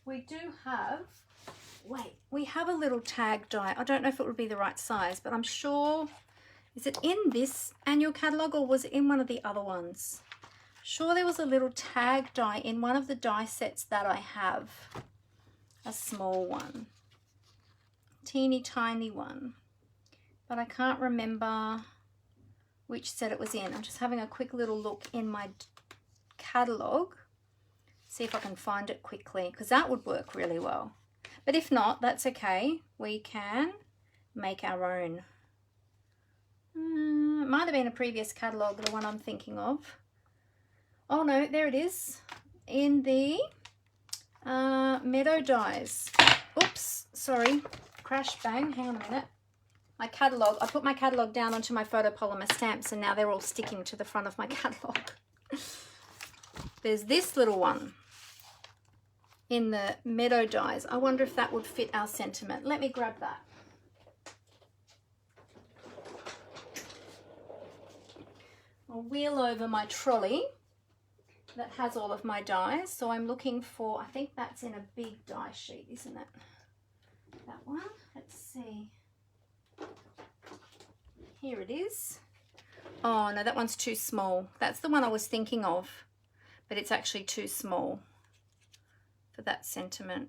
A: we do have, wait, we have a little tag die. I don't know if it would be the right size, but I'm sure, is it in this annual catalogue or was it in one of the other ones? Sure, there was a little tag die in one of the die sets that I have. A small one. Teeny tiny one. But I can't remember which set it was in. I'm just having a quick little look in my catalogue. See if I can find it quickly, because that would work really well. But if not, that's okay. We can make our own. It might have been a previous catalogue, the one I'm thinking of. Oh no, there it is, in the Meadow Dies. Oops, sorry, crash bang, hang on a minute. My catalogue, I put my catalogue down onto my photopolymer stamps and now they're all sticking to the front of my catalogue. There's this little one in the Meadow Dies. I wonder if that would fit our sentiment. Let me grab that. I'll wheel over my trolley that has all of my dies. So I'm looking for, I think that's in a big die sheet, isn't it? That one, let's see. Here it is. Oh no, that one's too small. That's the one I was thinking of, but it's actually too small for that sentiment.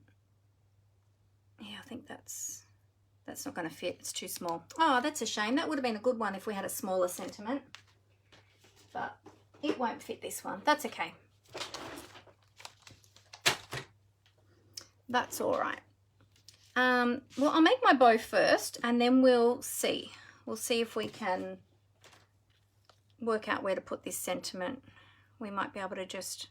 A: Yeah, I think that's not going to fit. It's too small. Oh, that's a shame. That would have been a good one if we had a smaller sentiment, but it won't fit this one. That's okay. That's all right. Well, I'll make my bow first and then we'll see. We'll see if we can work out where to put this sentiment. We might be able to just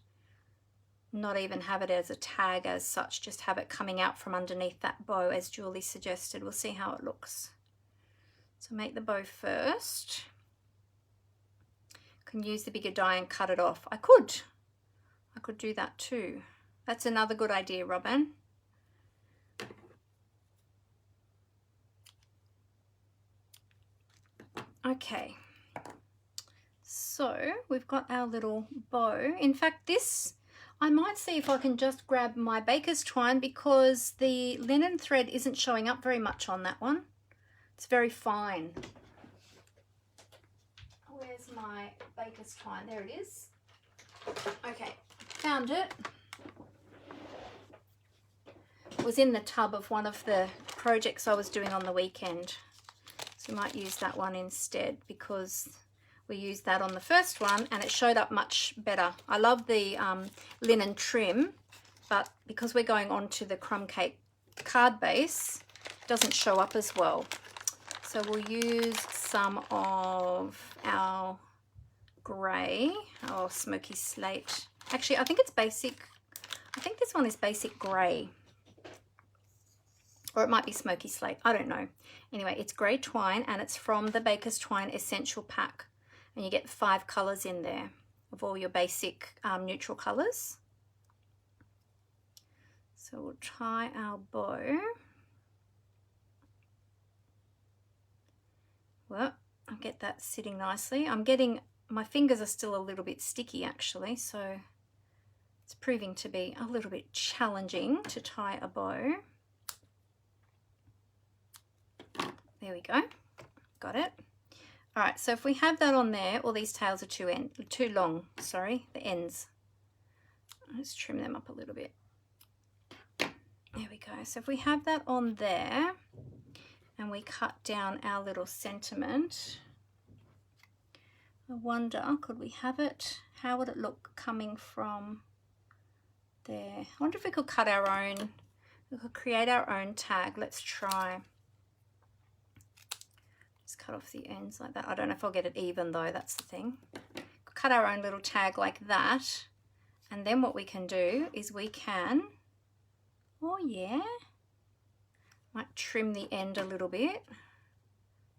A: not even have it as a tag as such, just have it coming out from underneath that bow as Julie suggested. We'll see how it looks. So make the bow first. Can use the bigger die and cut it off. I could do that too. That's another good idea, Robin. Okay, so we've got our little bow. In fact, this, I might see if I can just grab my baker's twine because the linen thread isn't showing up very much on that one. It's very fine. Where's my baker's twine? There it is. Okay, found it. It was in the tub of one of the projects I was doing on the weekend. So we might use that one instead because we used that on the first one and it showed up much better. I love the linen trim, but because we're going on to the crumb cake card base, it doesn't show up as well. So we'll use some of our grey or smoky slate. Actually, I think it's basic. I think this one is basic grey. Or it might be smoky slate. I don't know. Anyway, it's grey twine and it's from the Baker's Twine Essential Pack. And you get 5 colours in there of all your basic neutral colours. So we'll tie our bow. Well, I'll get that sitting nicely. I'm getting, my fingers are still a little bit sticky actually, so it's proving to be a little bit challenging to tie a bow. There we go, got it. All right, so if we have that on there, all these tails are too long, sorry, the ends. Let's trim them up a little bit. There we go. So if we have that on there and we cut down our little sentiment, I wonder, could we have it, how would it look coming from there? I wonder if we could cut our own, we could create our own tag. Let's try. Cut off the ends like that. I don't know if I'll get it even though, that's the thing. Cut our own little tag like that, and then what we can do is we can, oh yeah, might trim the end a little bit,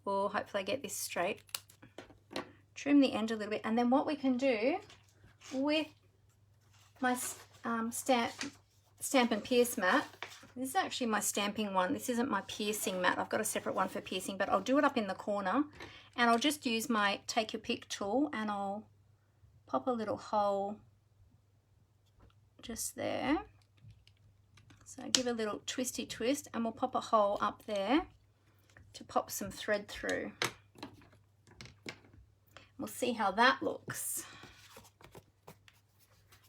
A: or hopefully I get this straight. Trim the end a little bit, and then what we can do, with my Stampin' Pierce mat. This is actually my stamping one. This isn't my piercing mat. I've got a separate one for piercing, but I'll do it up in the corner, and I'll just use my take your pick tool, and I'll pop a little hole just there. So give a little twisty twist, and we'll pop a hole up there to pop some thread through. We'll see how that looks.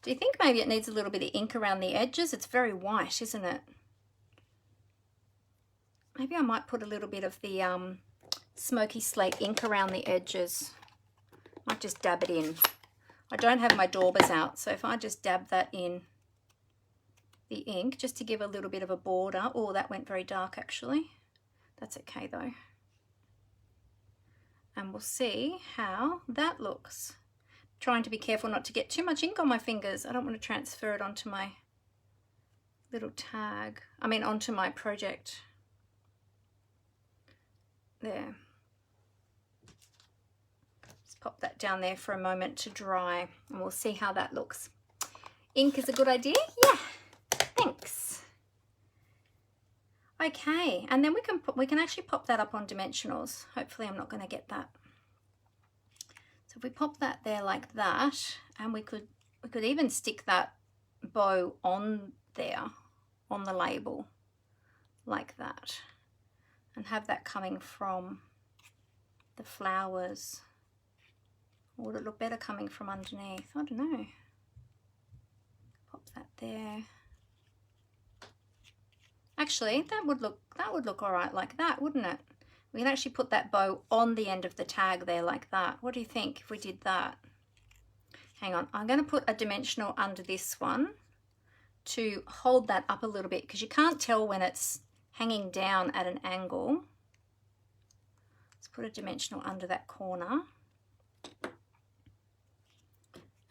A: Do you think maybe it needs a little bit of ink around the edges? It's very white, isn't it? Maybe I might put a little bit of the smoky slate ink around the edges. Might just dab it in. I don't have my daubers out, so if I just dab that in the ink, just to give a little bit of a border. Oh, that went very dark actually. That's okay though. And we'll see how that looks. Trying to be careful not to get too much ink on my fingers. I don't want to transfer it onto my little tag. I mean onto my project. There. Just pop that down there for a moment to dry, and we'll see how that looks. Ink is a good idea? Yeah. Thanks. Okay, and then we can actually pop that up on dimensionals. Hopefully I'm not going to get that. So if we pop that there like that, and we could even stick that bow on there on the label like that, and have that coming from the flowers. Or would it look better coming from underneath? I don't know. Pop that there. Actually, that would look all right like that, wouldn't it? We can actually put that bow on the end of the tag there like that. What do you think if we did that? Hang on, I'm going to put a dimensional under this one to hold that up a little bit, because you can't tell when it's hanging down at an angle. Let's put a dimensional under that corner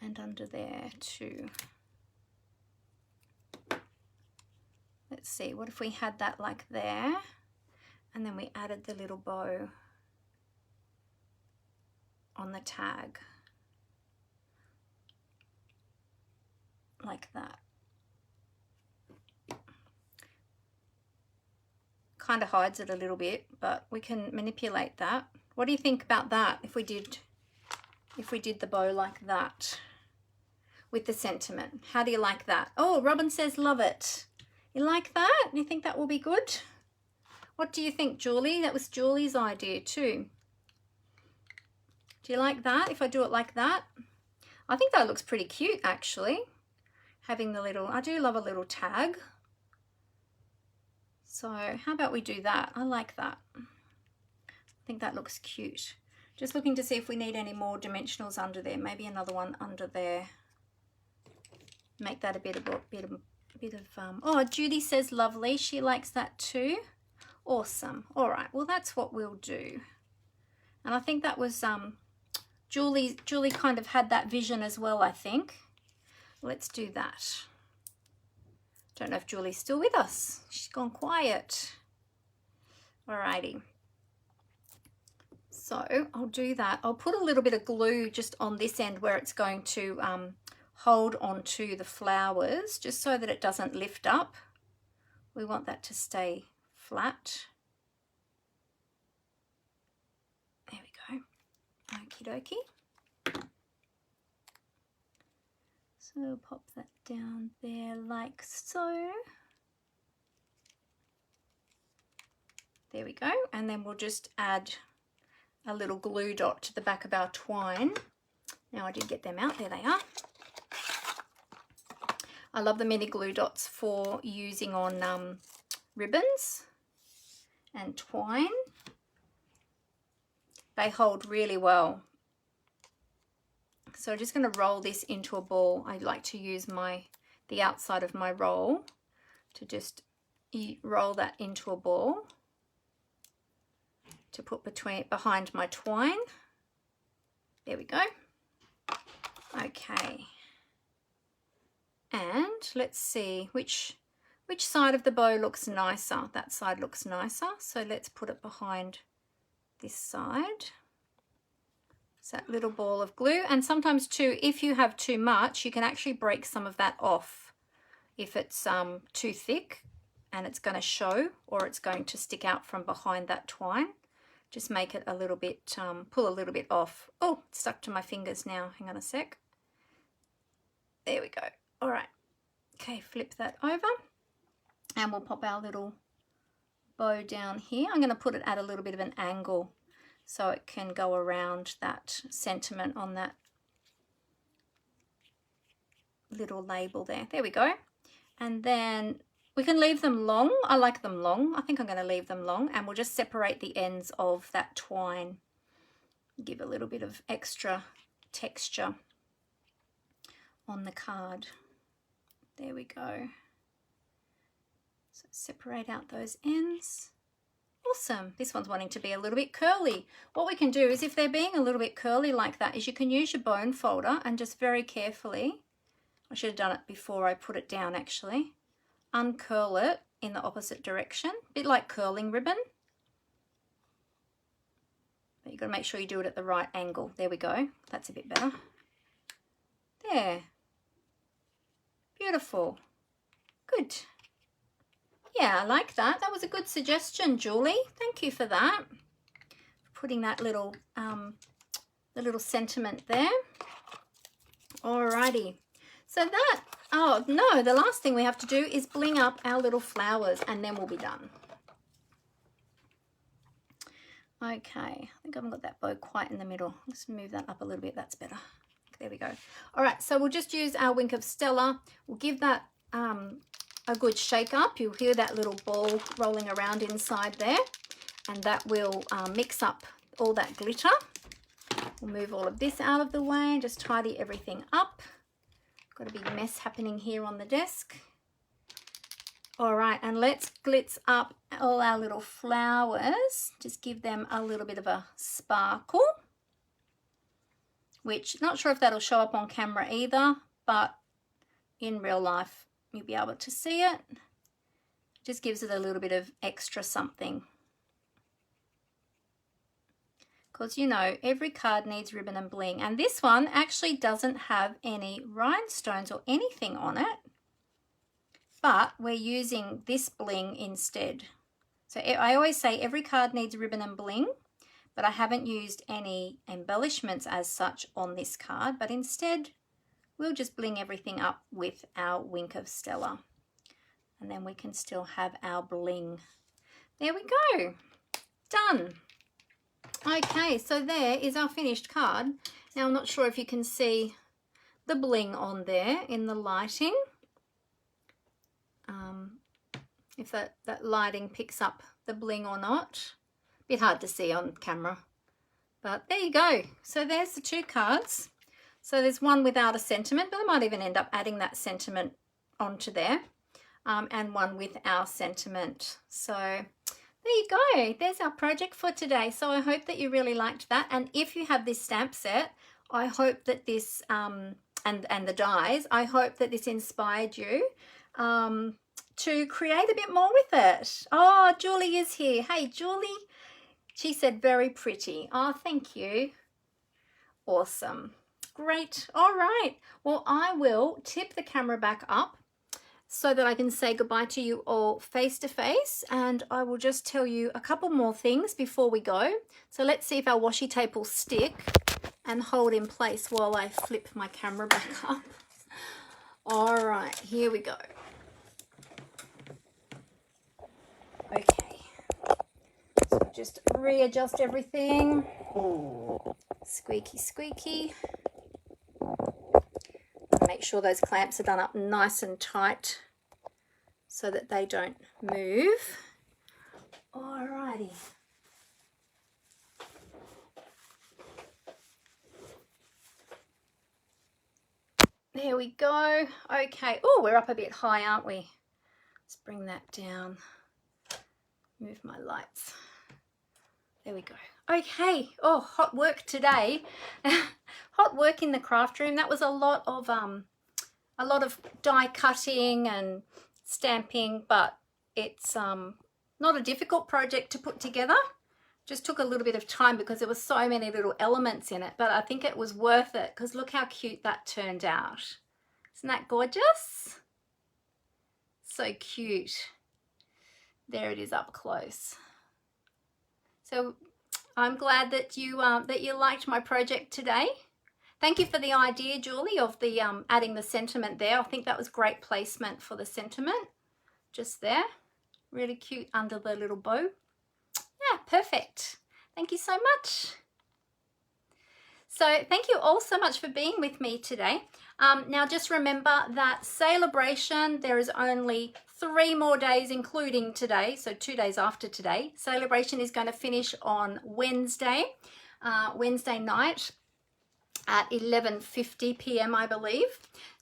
A: and under there too. Let's see, what if we had that like there, and then we added the little bow on the tag like that. Kind of hides it a little bit, but we can manipulate that. What do you think about that if we did the bow like that with the sentiment? How do you like that? Oh, Robin says love it. You like that? You think that will be good? What do you think, Julie? That was Julie's idea too. Do you like that if I do it like that? I think that looks pretty cute actually. Having the little, I do love a little tag. So how about we do that? I like that. I think that looks cute. Just looking to see if we need any more dimensionals under there. Maybe another one under there. Make that a bit of oh, Judy says lovely. She likes that too. Awesome. All right. Well, that's what we'll do. And I think that was Julie kind of had that vision as well, I think. Let's do that. Don't know if Julie's still with us. She's gone quiet. Alrighty. So I'll do that. I'll put a little bit of glue just on this end where it's going to hold onto the flowers, just so that it doesn't lift up. We want that to stay flat. There we go. Okie dokie. So pop that down there like so. There we go. And then we'll just add a little glue dot to the back of our twine. Now I did get them out. There they are. I love the mini glue dots for using on ribbons and twine. They hold really well. So I'm just going to roll this into a ball. I like to use the outside of my roll to just roll that into a ball to put behind my twine. There we go. Okay. And let's see which side of the bow looks nicer. That side looks nicer. So let's put it behind this side. So that little ball of glue. And sometimes too, if you have too much, you can actually break some of that off if it's too thick and it's going to show, or it's going to stick out from behind that twine. Just make it a little bit, pull a little bit off. Oh, it's stuck to my fingers now. Hang on a sec. There we go. All right. Okay, flip that over and we'll pop our little bow down here. I'm going to put it at a little bit of an angle so it can go around that sentiment on that little label there. There we go. And then we can leave them long. I like them long. I think I'm going to leave them long, and we'll just separate the ends of that twine. Give a little bit of extra texture on the card. There we go. So separate out those ends. Awesome. This one's wanting to be a little bit curly. What we can do is, if they're being a little bit curly like that, is you can use your bone folder and just very carefully, I should have done it before I put it down actually, uncurl it in the opposite direction, a bit like curling ribbon. But you've got to make sure you do it at the right angle. There we go. That's a bit better. There. Beautiful. Good. Yeah, I like that. That was a good suggestion, Julie. Thank you for that. Putting that little, the little sentiment there. Alrighty. So that, oh no, the last thing we have to do is bling up our little flowers, and then we'll be done. Okay, I think I haven't got that bow quite in the middle. Let's move that up a little bit. That's better. There we go. All right, so we'll just use our Wink of Stella. We'll give that a good shake up. You'll hear that little ball rolling around inside there, and that will mix up all that glitter. We'll move all of this out of the way, just tidy everything up. Got a big mess happening here on the desk. All right, and let's glitz up all our little flowers. Just give them a little bit of a sparkle, which not sure if that'll show up on camera either, but in real life you'll be able to see it. Just gives it a little bit of extra something. Because, you know, every card needs ribbon and bling. And this one actually doesn't have any rhinestones or anything on it. But we're using this bling instead. So I always say every card needs ribbon and bling, but I haven't used any embellishments as such on this card. But instead, we'll just bling everything up with our Wink of Stella. And then we can still have our bling. There we go. Done. Okay, so there is our finished card. Now, I'm not sure if you can see the bling on there in the lighting. If that lighting picks up the bling or not. A bit hard to see on camera. But there you go. So there's the two cards. So there's one without a sentiment, but I might even end up adding that sentiment onto there. And one with our sentiment. So there you go. There's our project for today. So I hope that you really liked that. And if you have this stamp set, I hope that this, and the dies, I hope that this inspired you to create a bit more with it. Oh, Julie is here. Hey, Julie. She said very pretty. Oh, thank you. Awesome. Great. All right. Well, I will tip the camera back up so that I can say goodbye to you all face to face, and I will just tell you a couple more things before we go. So let's see if our washi tape will stick and hold in place while I flip my camera back up. All right, here we go. Okay, so just readjust everything. Squeaky, squeaky. Make sure those clamps are done up nice and tight so that they don't move. Alrighty. There we go. Okay. Oh, we're up a bit high, aren't we? Let's bring that down. Move my lights. There we go. Okay. Oh, hot work today. Hot work in the craft room. That was a lot of die cutting and stamping, but it's not a difficult project to put together. Just took a little bit of time because there were so many little elements in it, but I think it was worth it because look how cute that turned out. Isn't that gorgeous? So cute. There it is up close. So I'm glad that you liked my project today. Thank you for the idea, Julie, of the adding the sentiment there. I think that was great placement for the sentiment. Just there. Really cute under the little bow. Yeah, perfect. Thank you so much. So thank you all so much for being with me today. Now just remember that Celebration, there is only 3 more days, including today, so 2 days after today. Celebration is going to finish on Wednesday night at 11:50 p.m. I believe.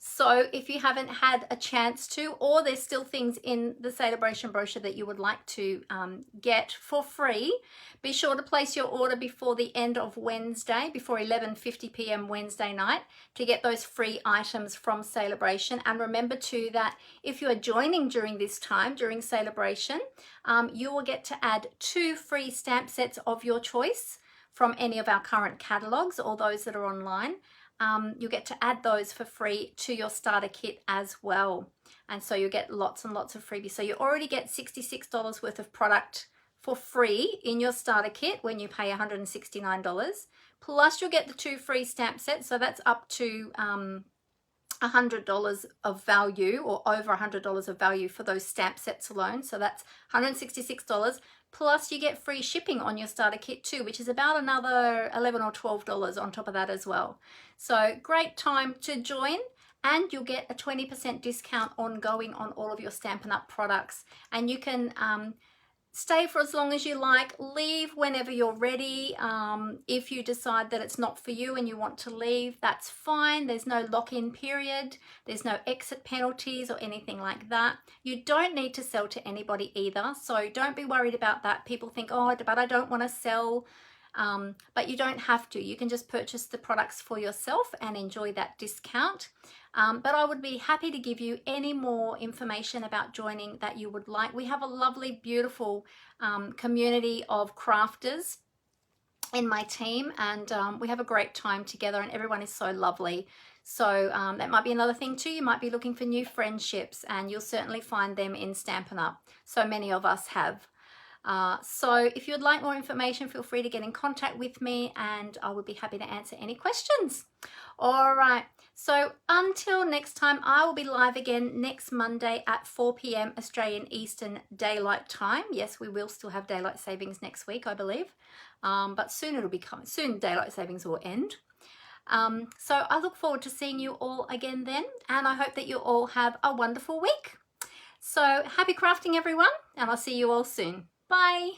A: So if you haven't had a chance to, or there's still things in the Celebration brochure that you would like to get for free, be sure to place your order before the end of Wednesday, before 11:50 p.m. Wednesday night, to get those free items from Celebration. And remember too that if you are joining during this time, during Celebration, you will get to add 2 free stamp sets of your choice from any of our current catalogs or those that are online. You'll get to add those for free to your starter kit as well. And so you'll get lots and lots of freebies. So you already get $66 worth of product for free in your starter kit when you pay $169. Plus you'll get the 2 free stamp sets. So that's up to $100 of value, or over $100 of value for those stamp sets alone. So that's $166. Plus you get free shipping on your starter kit too, which is about another $11 or $12 on top of that as well. So great time to join, and you'll get a 20% discount ongoing on all of your Stampin' Up! Products. And you can stay for as long as you like, leave whenever you're ready. If you decide that it's not for you and you want to leave, that's fine. There's no lock-in period. There's no exit penalties or anything like that. You don't need to sell to anybody either, so don't be worried about that. People think, oh, but I don't want to sell. But you don't have to. You can just purchase the products for yourself and enjoy that discount. But I would be happy to give you any more information about joining that you would like. We have a lovely, beautiful community of crafters in my team, and we have a great time together, and everyone is so lovely. So that might be another thing too. You might be looking for new friendships, and you'll certainly find them in Stampin' Up! So many of us have. So if you'd like more information, feel free to get in contact with me, and I would be happy to answer any questions. All right, so until next time, I will be live again next Monday at 4 p.m. Australian Eastern Daylight Time. Yes, we will still have daylight savings next week, I believe, but soon it'll be coming. Soon daylight savings will end. So I look forward to seeing you all again then, and I hope that you all have a wonderful week. So happy crafting, everyone, and I'll see you all soon. Bye.